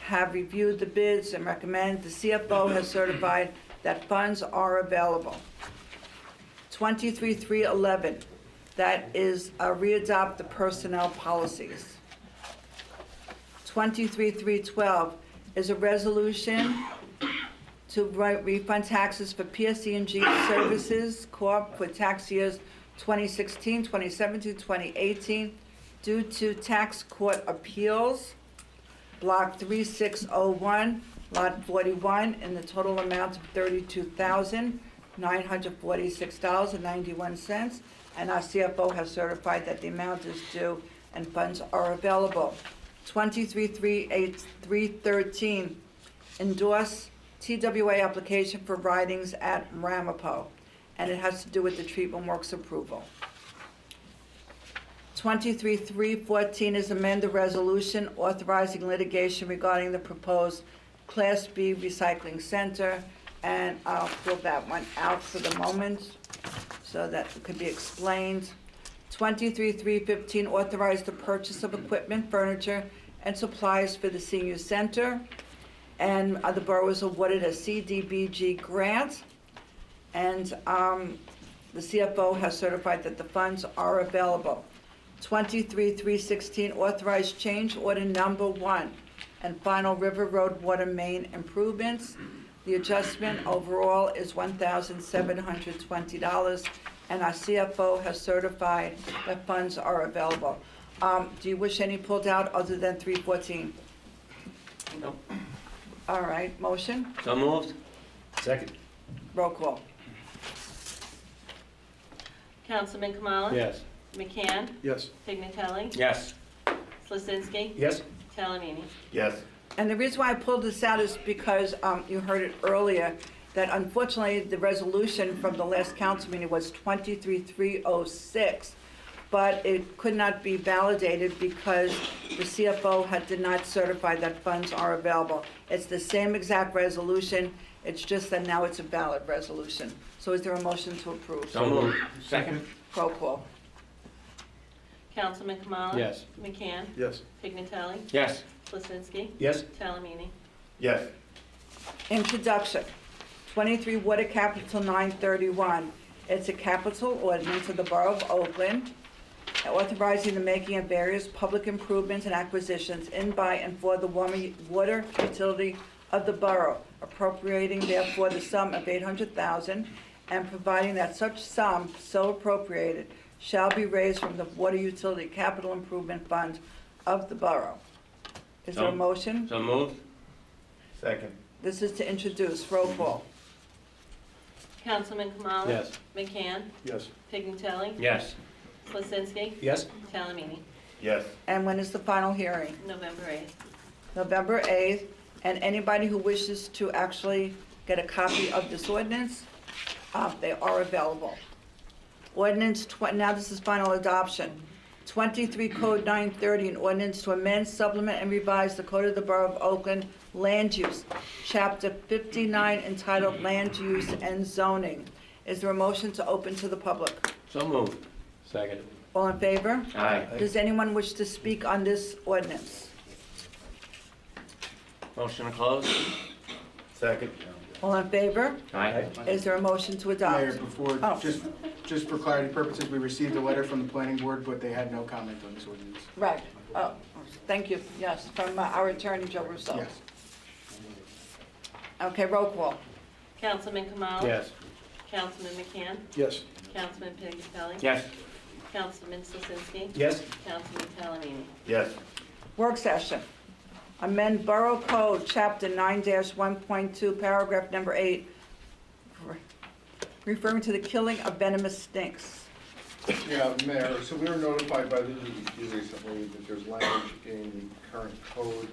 have reviewed the bids and recommend. The CFO has certified that funds are available. 23-311, that is readopt the personnel policies. 23-312 is a resolution to refund taxes for PSE&G Services Corp. for tax years 2016, 2017, 2018 due to tax court appeals, Block 3601, Lot 41, in the total amount of $32,946.91. And our CFO has certified that the amount is due and funds are available. 23-313, endorse TWA application for ridings at Ramapo, and it has to do with the treatment works approval. 23-314 is amend the resolution authorizing litigation regarding the proposed Class B recycling center, and I'll fill that one out for the moment so that it could be explained. 23-315, authorize the purchase of equipment, furniture, and supplies for the senior center. And the borough was awarded a CDBG grant. And the CFO has certified that the funds are available. 23-316, authorize change order number 1 and final River Road water main improvements. The adjustment overall is $1,720, and our CFO has certified that funds are available. Do you wish any pulled out other than 314? No. All right, motion, So moved. Second. roll call. Councilman Kamala? Yes. McCann? Yes. Pignatelli? Yes. Slasinski? Yes? Talamini? Yes. And the reason why I pulled this out is because you heard it earlier, that unfortunately, the resolution from the last council meeting was 23-306, but it could not be validated because the CFO did not certify that funds are available. It's the same exact resolution, it's just that now it's a valid resolution. So is there a motion to approve? So moved. Second. Roll call. Councilman Kamala? Yes. McCann? Yes. Pignatelli? Yes. Slasinski? Yes? Talamini? Yes. Introduction. 23 Water Capital 931. It's a capital ordinance of the Borough of Oakland authorizing the making of various public improvements and acquisitions in, by, and for the water utility of the borough, appropriating therefore the sum of $800,000 and providing that such sum so appropriated shall be raised from the Water Utility Capital Improvement Fund of the borough. Is there a motion? So moved. Second. This is to introduce. Roll call. Councilman Kamala? Yes. McCann? Yes. Pignatelli? Yes. Slasinski? Yes? Talamini? Yes. And when is the final hearing? November 8th. November 8th. And anybody who wishes to actually get a copy of this ordinance, they are available. Ordinance, now this is final adoption. 23 Code 930, an ordinance to amend, supplement, and revise the Code of the Borough of Oakland Land Use, Chapter 59, entitled Land Use and Zoning. Is there a motion to open to the public? So moved. Second. All in favor? Aye. Does anyone wish to speak on this ordinance? Motion to close. Second. All in favor? Aye. Is there a motion to adopt? Mayor, before, Oh. just for clarity purposes, we received a letter from the planning board, but they had no comment on this ordinance. Right. Oh, thank you. Yes, from our attorney, Joe Russo. Yes. Okay, roll call. Councilman Kamala? Yes. Councilman McCann? Yes. Councilman Pignatelli? Yes. Councilman Slasinski? Yes? Councilman Talamini? Yes. Work session. Amend Borough Code, Chapter 9-1.2, Paragraph number 8, referring to the killing of venomous snakes. Yeah, Mayor, so we were notified by the DEP recently that there's language in the current code,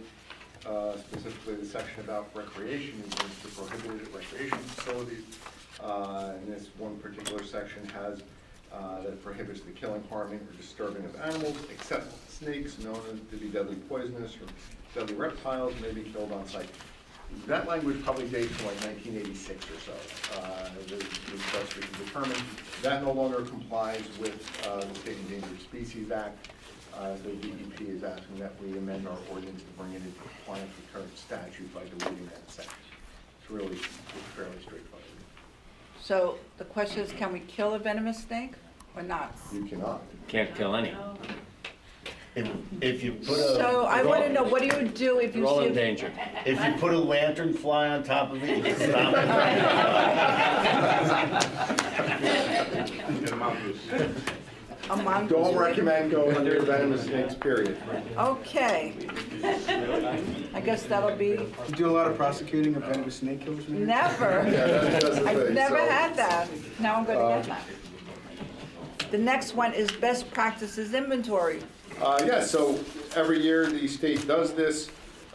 specifically the section about recreation, users for prohibited recreation facilities. And this one particular section has that prohibits the killing, harming, or disturbing of animals, except snakes known to be deadly poisonous or deadly reptiles may be killed on sight. That language probably dates from like 1986 or so, as best we can determine. That no longer complies with the State Endangered Species Act. The DEP is asking that we amend our ordinance to bring it into compliance with current statute by deleting that section. It's fairly straightforward. So the question is, can we kill a venomous snake or not? You cannot. Can't kill any. If you put a... So I want to know, what do you do if you They're all see... endangered. If you put a lantern fly on top of it, you can stop it. Get 'em out, Bruce. A mongoose? Don't recommend going near venomous snakes, period. Okay. I guess that'll be... You do a lot of prosecuting of venomous snake killers, Mayor? Never. Yeah, that's the I've thing, never so- had that. Now I'm going to get that. The next one is best practices inventory. Yes, so every year the state does this,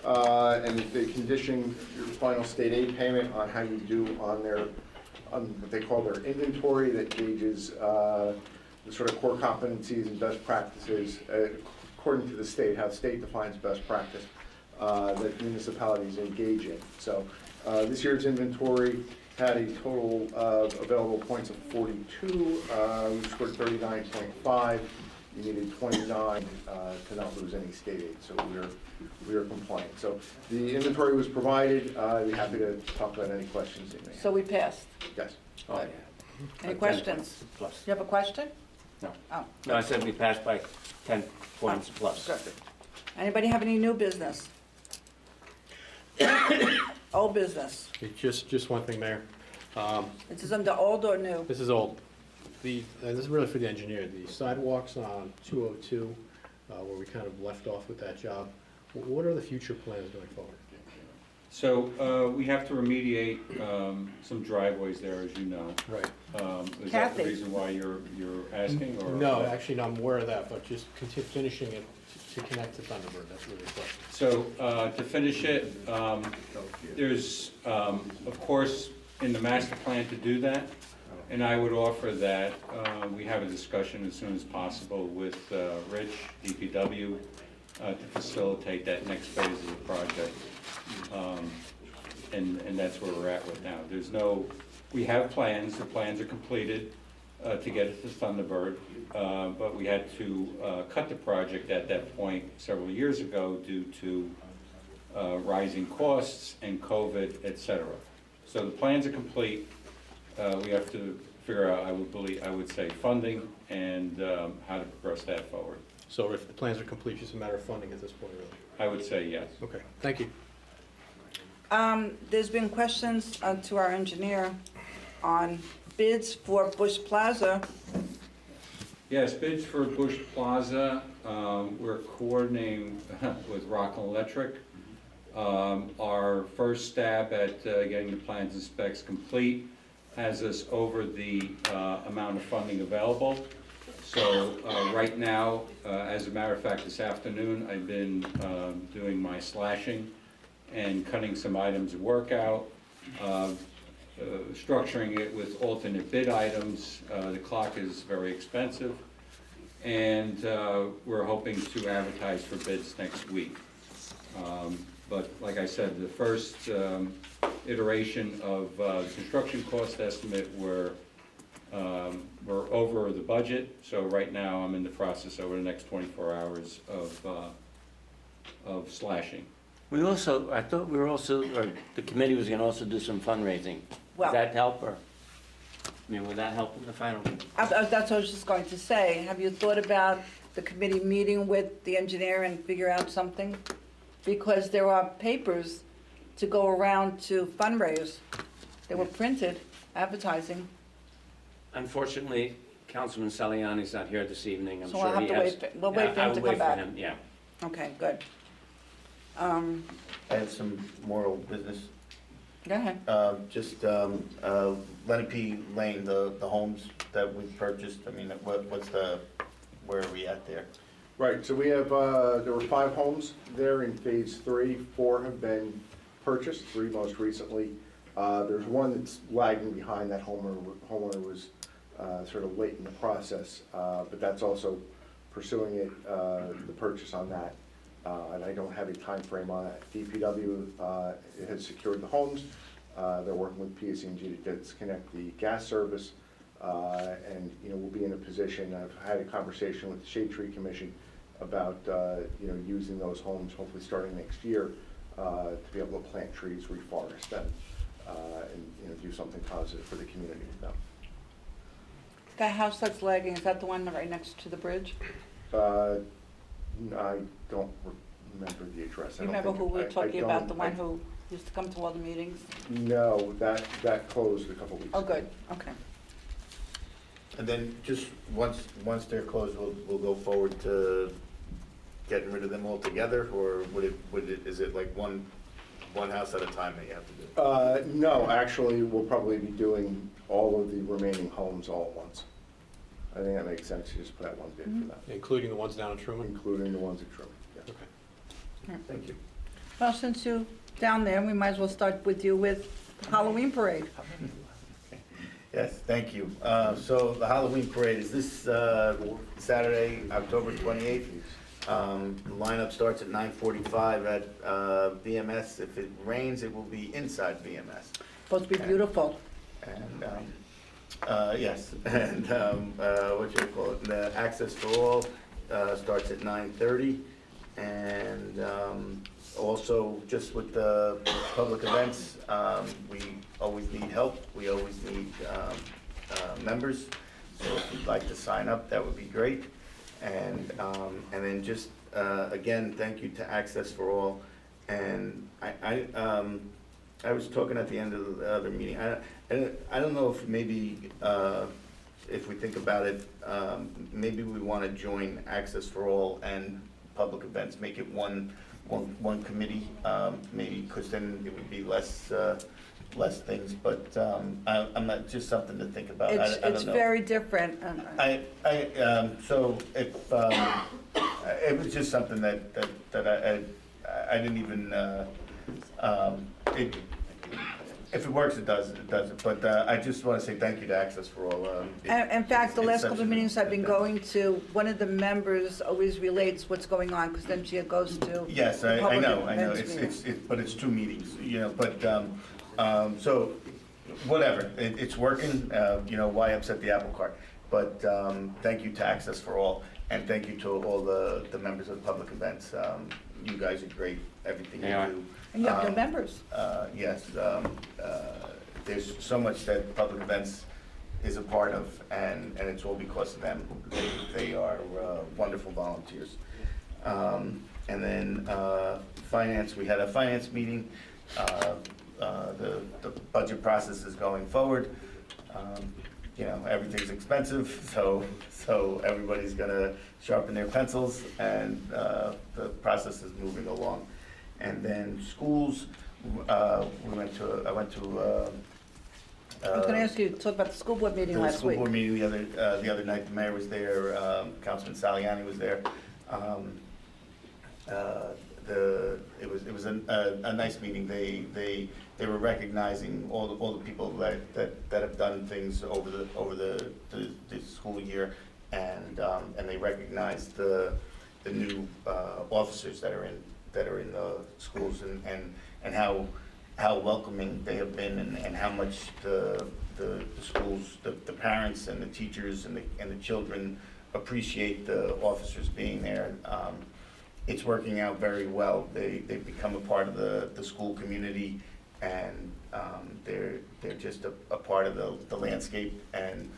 and they condition your final state aid payment on how you do on what they call their inventory that gauges the sort of core competencies and best practices, according to the state, how the state defines best practice that municipalities engage in. So this year's inventory had a total of available points of 42. We scored 39.5. You needed 29 to not lose any state aid, so we are compliant. So the inventory was provided. I'd be happy to talk about any questions you may have. So we passed. Yes. Oh, yeah. Any 10 questions? plus. You have a question? No. Oh, No, I said we passed by 10 points plus. good. Anybody have any new business? Old business? Just one thing, Mayor. This is under old or new? This is old. And this is really for the engineer. The sidewalks on 202, where we kind of left off with that job, what are the future plans going forward? So we have to remediate some driveways there, as you know. Right. Is that the Kathy. reason why you're asking, or? No, actually, no, I'm aware of that, but just finishing it to connect to Thunderbird, that's really the question. So to finish it, there's, of course, in the master plan to do that, and I would offer that we have a discussion as soon as possible with Rich, DPW, to facilitate that next phase of the project. And that's where we're at with now. We have plans, the plans are completed to get it to Thunderbird, but we had to cut the project at that point several years ago due to rising costs and COVID, et cetera. So the plans are complete. We have to figure out, I would say, funding and how to progress that forward. So if the plans are complete, just a matter of funding at this point, really? I would say yes. Okay, thank you. There's been questions to our engineer on bids for Bush Plaza. Yes, bids for Bush Plaza, we're coordinating with Rockland Electric. Our first stab at getting the plans and specs complete has us over the amount of funding available. So right now, as a matter of fact, this afternoon, I've been doing my slashing and cutting some items of work out, structuring it with alternate bid items. The clock is very expensive, and we're hoping to advertise for bids next week. But like I said, the first iteration of the construction cost estimate we're over the budget, so right now I'm in the process over the next 24 hours of slashing. I thought we were also, or the committee was gonna also do some fundraising. Well- Would that help, or, would that help in the final? That's what I was just going to say. Have you thought about the committee meeting with the engineer and figure out something? Because there are papers to go around to fundraise. They were printed, advertising. Unfortunately, Councilman Saliani's not here this evening. I'm So we'll sure have he to has. wait, we'll wait for I him to will wait come for back. him, yeah. Okay, good. I have some moral business. Go ahead. Lenny P. Lane, the homes that we've purchased, I mean, where are we at there? Right, so we have, there were 5 homes there in phase 3. 4 have been purchased, 3 most recently. There's one that's lagging behind. That homeowner was sort of late in the process, but that's also pursuing it, the purchase on that. And I don't have a time frame on it. DPW has secured the homes. They're working with PSE&G to disconnect the gas service. And, we'll be in a position, I've had a conversation with the Shade Tree Commission about, using those homes, hopefully starting next year, to be able to plant trees, reforest them, and do something positive for the community with them. That house that's lagging, is that the one right next to the bridge? I don't remember the address. You remember who we were talking about, the one who used to come to all the meetings? No, that closed a couple weeks ago. Oh, good, okay. And then just once they're closed, we'll go forward to getting rid of them altogether, or is it like one house at a time that you have to do? No, actually, we'll probably be doing all of the remaining homes all at once. I think that makes sense, you just put out one bid for that. Including the ones down in Truman? Including the ones at Truman, yes. Okay. Thank you. Well, since you're down there, we might as well start with you with Halloween parade. Yes, thank you. So the Halloween parade is this Saturday, October 28th. The lineup starts at 9:45 at BMS. If it rains, it will be inside BMS. Supposed to be beautiful. And, yes, and what you call it, the Access for All starts at 9:30. And also, just with the public events, we always need help. We always need members. So if you'd like to sign up, that would be great. And then just, again, thank you to Access for All. And I was talking at the end of the other meeting. I don't know if maybe, if we think about it, maybe we want to join Access for All and public events, make it one committee, maybe, because then it would be less things, but I'm not, just something to think about. I don't know. It's very different. So if, it was just something that I didn't even, if it works, it does, but I just want to say thank you to Access for All. In fact, the it's last such couple of a- meetings I've been going to, one of the members always relates what's going on, because then she goes to. Yes, the I public know, events meeting. but it's two meetings, but, so, whatever, it's working, why upset the apple cart? But, thank you to Access for All, and thank you to all the members of the public events. You guys are great, everything you They are. do. And you have no members. Yes, there's so much that public events is a part of, and it's all because of them. They are wonderful volunteers. And then finance, we had a finance meeting. The budget process is going forward. Everything's expensive, so everybody's gonna sharpen their pencils, and the process is moving along. And then schools, I went to. I was going to ask you to talk about the school board meeting The last school week. board meeting the other night, the mayor was there, Councilman Saliani was there. It was a nice meeting. They were recognizing all the people that have done things over the school year, and they recognized the new officers that are in the schools, and how welcoming they have been, and how much the schools, the parents and the teachers and the children appreciate the officers being there. It's working out very well. They've become a part of the school community, and they're just a part of the landscape, and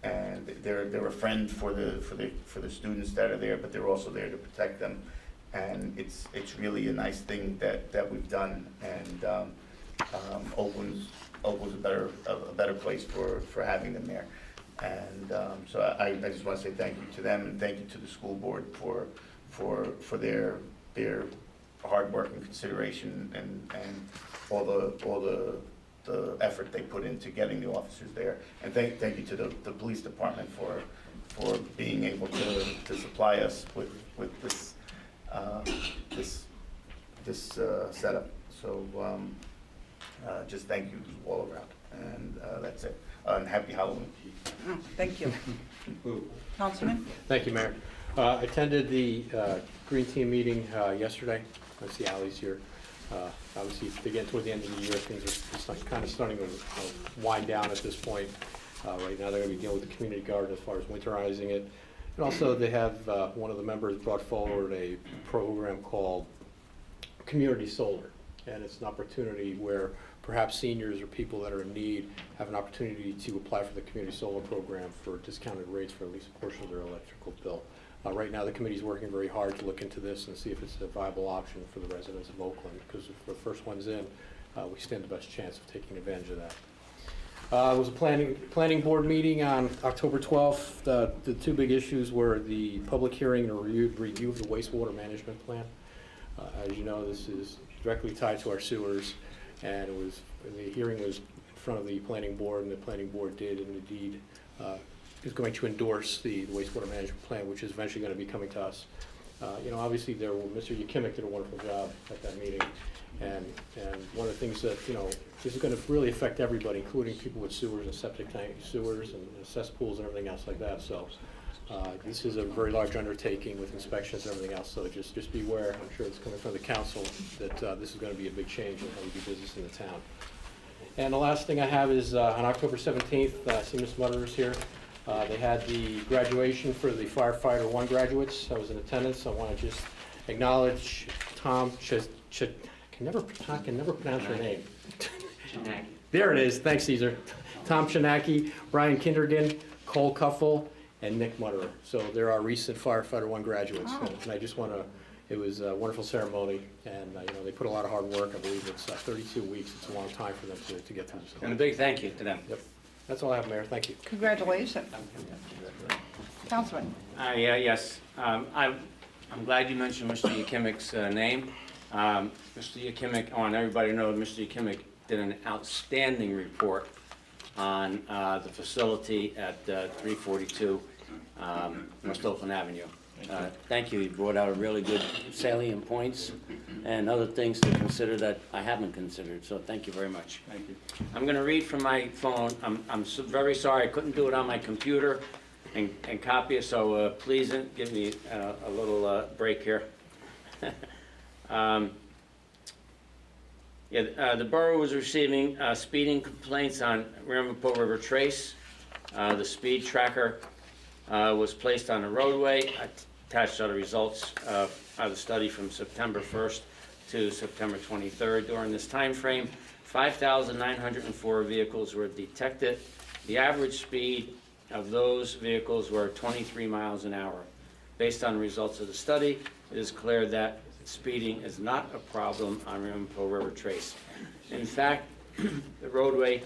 they're a friend for the students that are there, but they're also there to protect them. And it's really a nice thing that we've done, and Oakland's a better place for having them there. And so I just want to say thank you to them, and thank you to the school board for their hard work and consideration, and all the effort they put into getting the officers there. And thank you to the police department for being able to supply us with this setup. So just thank you all around, and that's it. and happy Halloween. Oh, thank you. Councilman? Thank you, Mayor. I attended the Green Team meeting yesterday. I see Ally's here. Obviously, to get toward the end of the year, things are kind of starting to wind down at this point. Right now, they're going to be dealing with the community garden as far as winterizing it. And also, they have, one of the members brought forward a program called Community Solar. And it's an opportunity where perhaps seniors or people that are in need have an opportunity to apply for the Community Solar Program for discounted rates for at least a portion of their electrical bill. Right now, the committee's working very hard to look into this and see if it's a viable option for the residents of Oakland, because if we're the first ones in, we stand the best chance of taking advantage of that. It was a planning board meeting on October 12th. The two big issues were the public hearing and review of the wastewater management plan. As you know, this is directly tied to our sewers, and the hearing was in front of the planning board, and the planning board did indeed is going to endorse the wastewater management plan, which is eventually going to be coming to us. Obviously, Mr. Yakimic did a wonderful job at that meeting, and one of the things that, this is going to really affect everybody, including people with sewers and septic tank sewers and cesspools and everything else like that. So this is a very large undertaking with inspections and everything else. So just be aware, I'm sure it's coming from the council, that this is going to be a big change in how we do business in the town. And the last thing I have is on October 17th, I see Ms. Mutter's here. They had the graduation for the Firefighter 1 graduates. I was in attendance. I want to just acknowledge Tom I can never pronounce her name. There it is. Thanks, Caesar. Tom Chinaki, Brian Kindergan, Cole Cuffle, and Nick Mutterer. So they're our recent Firefighter 1 graduates. Oh. And I just want to, it was a wonderful ceremony, and they put a lot of hard work. I believe it's 32 weeks. It's a long time for them to get through this. And a big thank you to them. Yep. That's all I have, Mayor. Thank you. Congratulations. Councilman? Yes, I'm glad you mentioned Mr. Yakimic's name. Mr. Yakimic, I want everybody to know Mr. Yakimic did an outstanding report on the facility at 342 West Oakland Avenue. Thank you. He brought out a really good salient points and other things to consider that I haven't considered, so thank you very much. Thank you. I'm going to read from my phone. I'm very sorry I couldn't do it on my computer and copy it, so please give me a little break here. The borough was receiving speeding complaints on Ramapo River Trace. The speed tracker was placed on the roadway. Attached are the results of the study from September 1st to September 23rd. During this time frame, 5,904 vehicles were detected. The average speed of those vehicles were 23 miles an hour. Based on the results of the study, it is clear that speeding is not a problem on Ramapo River Trace. In fact, the roadway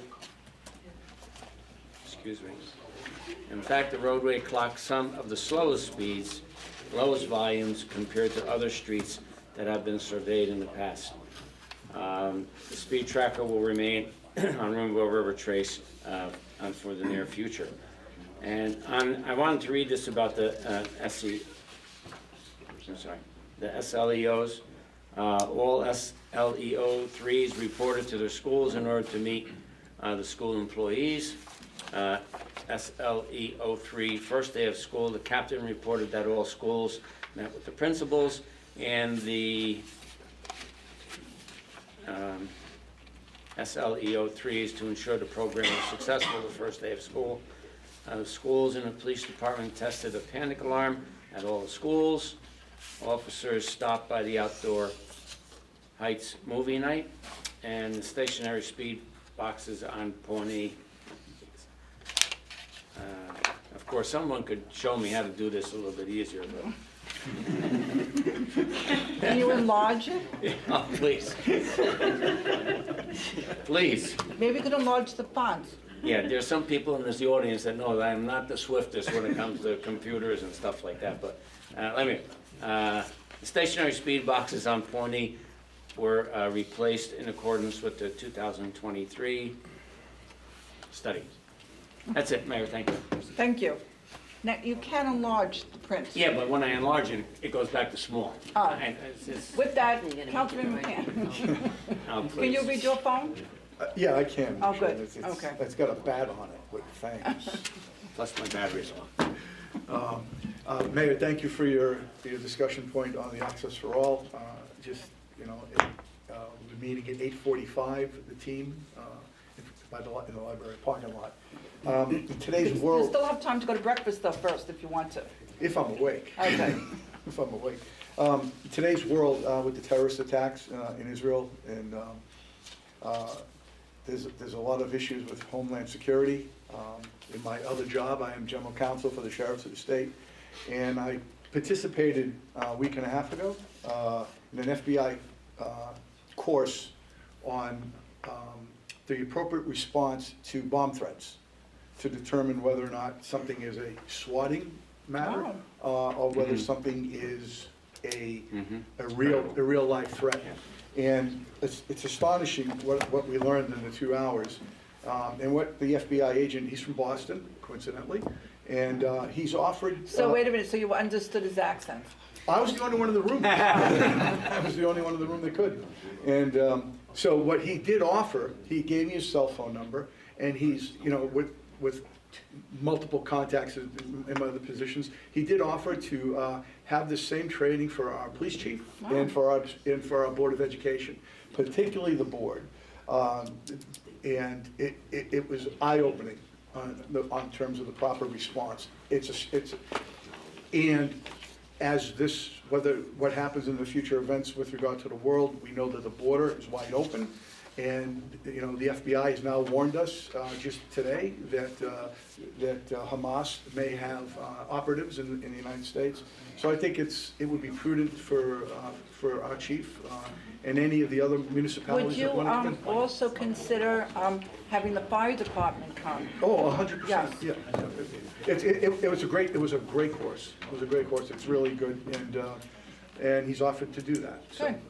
clocks some of the slowest speeds, lowest volumes compared to other streets that have been surveyed in the past. The speed tracker will remain on Ramapo River Trace for the near future. And I wanted to read this about the the SLEOs. All SLEO 3s reported to their schools in order to meet the school employees. SLEO 3, first day of school, the captain reported that all schools met with the principals, and the SLEO 3s to ensure the program was successful the first day of school. Schools and the police department tested a panic alarm at all the schools. Officers stopped by the Outdoor Heights movie night, and the stationary speed boxes on Pawnee. Of course, someone could show me how to do this a little bit easier, but. Can you enlarge it? Oh, please. Please. Maybe we could enlarge the font. Yeah, there's some people in this audience that know that I'm not the swiftest when it comes to computers and stuff like that, but the stationary speed boxes on Pawnee were replaced in accordance with the 2023 study. That's it, Mayor, thank you. Thank you. Now, you can enlarge the print. Yeah, but when I enlarge it, it goes back to small. Oh. With that, Councilman McCann. Oh, Can you please. read your phone? Yeah, I can. Oh, Sure. good. It's- Okay. It's got a bat on it with fangs. Plus my battery's on. Mayor, thank you for your discussion point on the Access for All. Just, we'll be meeting at 8:45, the team, in the library parking lot. In today's You world, still have time to go to breakfast though first, if you want to. if I'm awake. Okay. If I'm awake. In today's world, with the terrorist attacks in Israel, and there's a lot of issues with Homeland Security. In my other job, I am general counsel for the sheriffs of the state, and I participated a week and a half ago in an FBI course on the appropriate response to bomb threats, to determine whether or not something is a swatting matter, or whether something is a real life threat. And it's astonishing what we learned in the 2 hours. And what the FBI agent, he's from Boston, coincidentally, and he's offered. So wait a minute, so you understood his accent? I was the only one in the room. I was the only one in the room that could. And so what he did offer, he gave me his cell phone number, and he's, with multiple contacts in other positions, he did offer to have the same training for our police chief and for our Board of Education, particularly the board. And it was eye-opening on terms of the proper response. And as this, what happens in the future events with regard to the world, we know that the border is wide open. And, the FBI has now warned us just today that Hamas may have operatives in the United States. So I think it would be prudent for our chief and any of the other municipalities. Would you that want to also consider having the fire department come? Oh, 100%. Yes. Yeah. It was a great course. It was a great course. It's really good, and he's offered to do that. So. Good.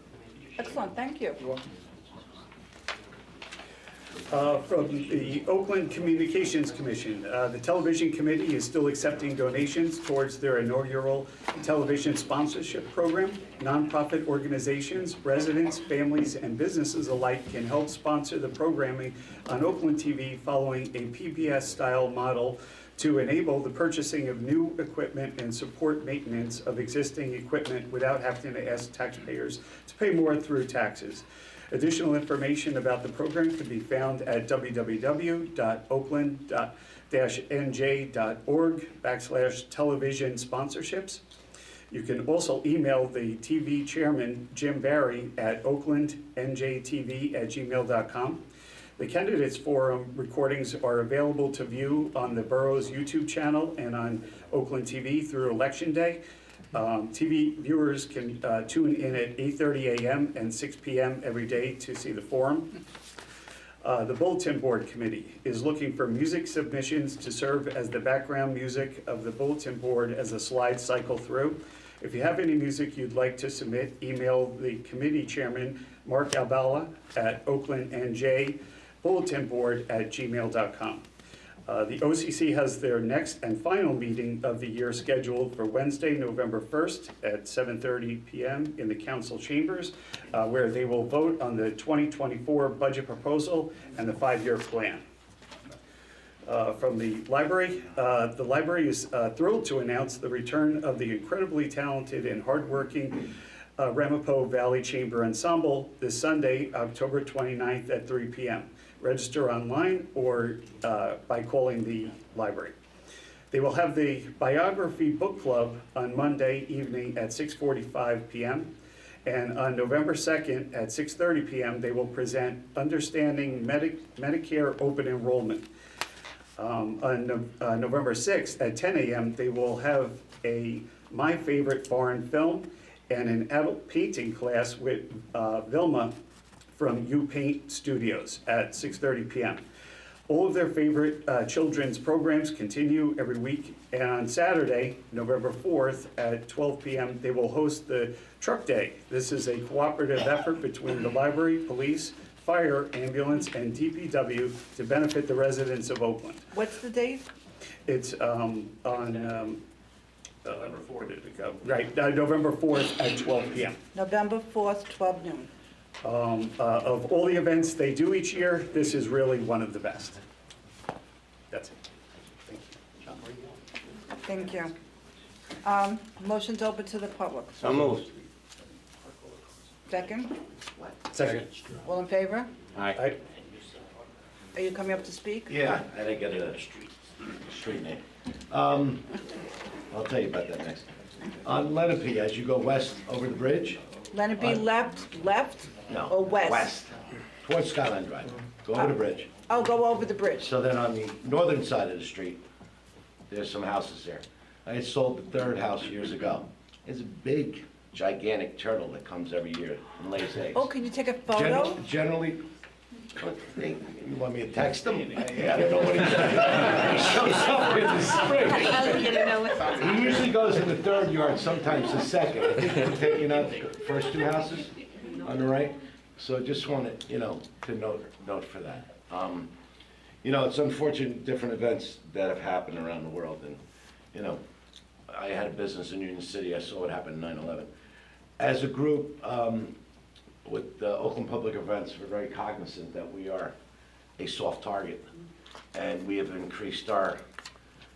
Excellent, thank you. You're welcome. From the Oakland Communications Commission, the Television Committee is still accepting donations towards their inaugural television sponsorship program. Nonprofit organizations, residents, families, and businesses alike can help sponsor the programming on Oakland TV following a PBS-style model to enable the purchasing of new equipment and support maintenance of existing equipment without having to ask taxpayers to pay more through taxes. Additional information about the program can be found at www.oakland-nj.org/television sponsorships. You can also email the TV chairman, Jim Barry, at oaklandnjtv@gmail.com. The Candidates Forum recordings are available to view on the borough's YouTube channel and on Oakland TV through Election Day. TV viewers can tune in at 8:30 a.m. and 6 p.m. every day to see the forum. The Bulletin Board Committee is looking for music submissions to serve as the background music of the Bulletin Board as the slides cycle through. If you have any music you'd like to submit, email the committee chairman, Mark Albala, at oaklandnjbulletinboard@gmail.com. The OCC has their next and final meeting of the year scheduled for Wednesday, November 1st at 7:30 p.m. in the council chambers, where they will vote on the 2024 budget proposal and the 5-year plan. From the library is thrilled to announce the return of the incredibly talented and hardworking Ramapo Valley Chamber Ensemble this Sunday, October 29th at 3 p.m. Register online or by calling the library. They will have the Biography Book Club on Monday evening at 6:45 p.m. And on November 2nd at 6:30 p.m. they will present Understanding Medicare Open Enrollment. On November 6th at 10 a.m. they will have a My Favorite Foreign Film and an adult painting class with Vilma from U Paint Studios at 6:30 p.m. All of their favorite children's programs continue every week, and on Saturday, November 4th at 12 p.m., they will host the Truck Day. This is a cooperative effort between the library, police, fire, ambulance, and DPW to benefit the residents of Oakland. What's the date? It's on November 4th. Right, November 4th at 12 p.m. November 4th, 12 noon. Of all the events they do each year, this is really one of the best. That's it. Thank you. Motion to open to the public. So moved. Second? Second. All in favor? Aye. Are you coming up to speak? Yeah, I didn't get a street name. I'll tell you about that next. On Lenape, as you go west over the bridge. Lenape left No. or west? West, towards Skyline Drive. Go over the bridge. Oh, go over the bridge. So then on the northern side of the street, there's some houses there. I had sold the third house years ago. There's a big, gigantic turtle that comes every year and lays eggs. Oh, can you take a photo? Generally, you want me to text him? I don't know what he's doing. He shows up in the spring. He usually goes in the third yard, sometimes the second. I think we're taking out the first two houses on the right. So just wanted, to note for that. It's unfortunate, different events that have happened around the world. And, I had a business in Union City. I saw what happened in 9/11. As a group, with Oakland Public Events, we're very cognizant that we are a soft target, and we have increased our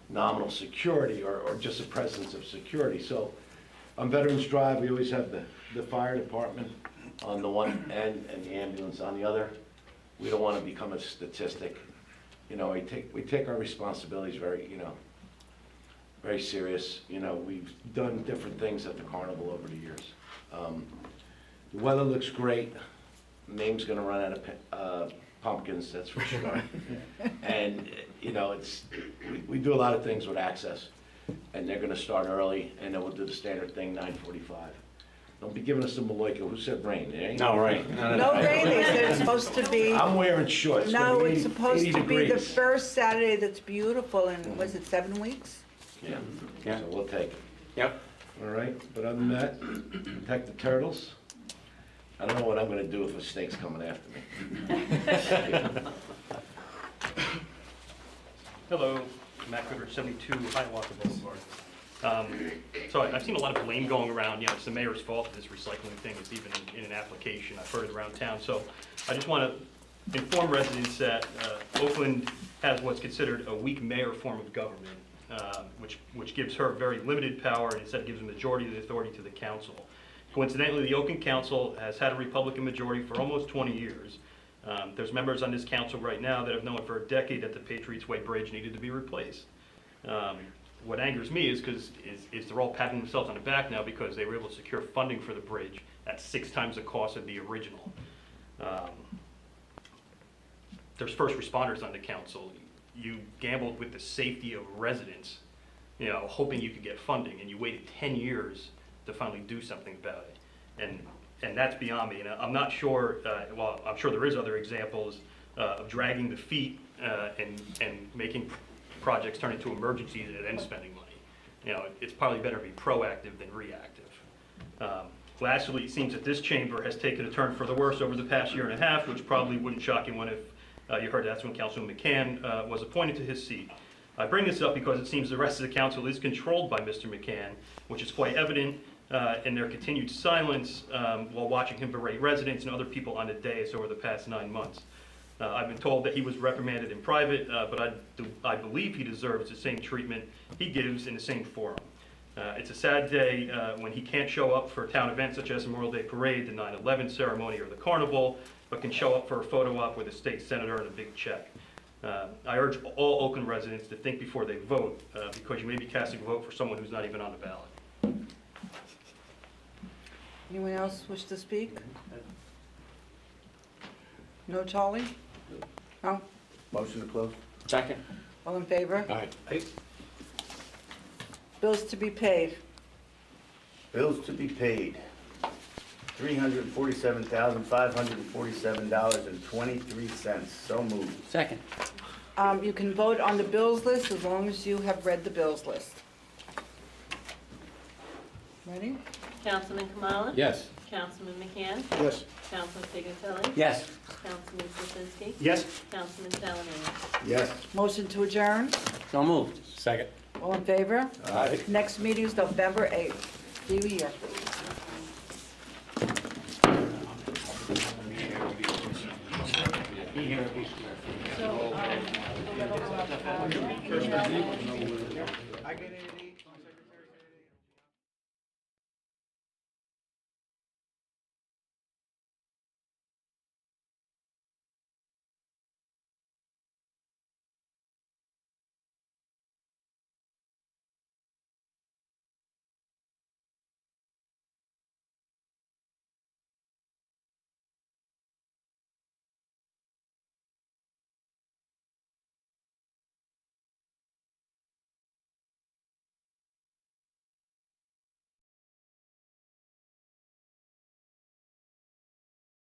nominal security or just a presence of security. So on Veterans Drive, we always have the fire department on the one end and the ambulance on the other. We don't want to become a statistic. We take our responsibilities very serious. We've done different things at the carnival over the years. The weather looks great. Name's gonna run out of pumpkins, that's for sure. And, we do a lot of things with access, and they're gonna start early, and then we'll do the standard thing, 9:45. Don't be giving us the Maloika. Who said rain? It ain't No rain. No rain, they said it's supposed to be. I'm wearing shorts. No, gonna be it's supposed 80 to be the degrees. first Saturday that's beautiful in, was it 7 weeks? Yeah, Yeah. so we'll take it. Yep. All right, but other than that, protect the turtles. I don't know what I'm gonna do if a snake's coming after me. Hello, Matt Gooder, 72 Hiawatha Boulevard. So I've seen a lot of blame going around, it's the mayor's fault that this recycling thing is even in an application. I've heard it around town. So I just want to inform residents that Oakland has what's considered a weak mayor form of government, which gives her very limited power and instead gives a majority of the authority to the council. Coincidentally, the Oakland Council has had a Republican majority for almost 20 years. There's members on this council right now that have known for a decade that the Patriots Way Bridge needed to be replaced. What angers me is they're all patting themselves on the back now because they were able to secure funding for the bridge at 6 times the cost of the original. There's first responders on the council. You gambled with the safety of residents, hoping you could get funding, and you waited 10 years to finally do something about it. And that's beyond me. And I'm not sure, I'm sure there is other examples of dragging the feet and making projects turn into emergencies and then spending money. It's probably better to be proactive than reactive. Lastly, it seems that this chamber has taken a turn for the worse over the past year and a half, which probably wouldn't shock anyone if you heard that's when Councilman McCann was appointed to his seat. I bring this up because it seems the rest of the council is controlled by Mr. McCann, which is quite evident in their continued silence while watching him berate residents and other people on the dais over the past 9 months. I've been told that he was reprimanded in private, but I believe he deserves the same treatment he gives in the same forum. It's a sad day when he can't show up for town events such as the Memorial Day Parade, the 9/11 ceremony, or the carnival, but can show up for a photo op with a state senator and a big check. I urge all Oakland residents to think before they vote, because you may be casting a vote for someone who's not even on the ballot. Anyone else wish to speak? No, Charlie? No? Motion to close? Second. All in favor? Aye. Bills to be paid. Bills to be paid, $347,547.23. So moved. Second. You can vote on the bills list as long as you have read the bills list. Ready? Councilman Kamala? Yes. Councilman McCann? Yes. Councilman Figatelli? Yes. Councilman Sissinski? Yes? Councilman Salamini? Yes. Motion to adjourn. So moved. Second. All in favor? Aye. Next meeting is November 8th. See you here. I get it.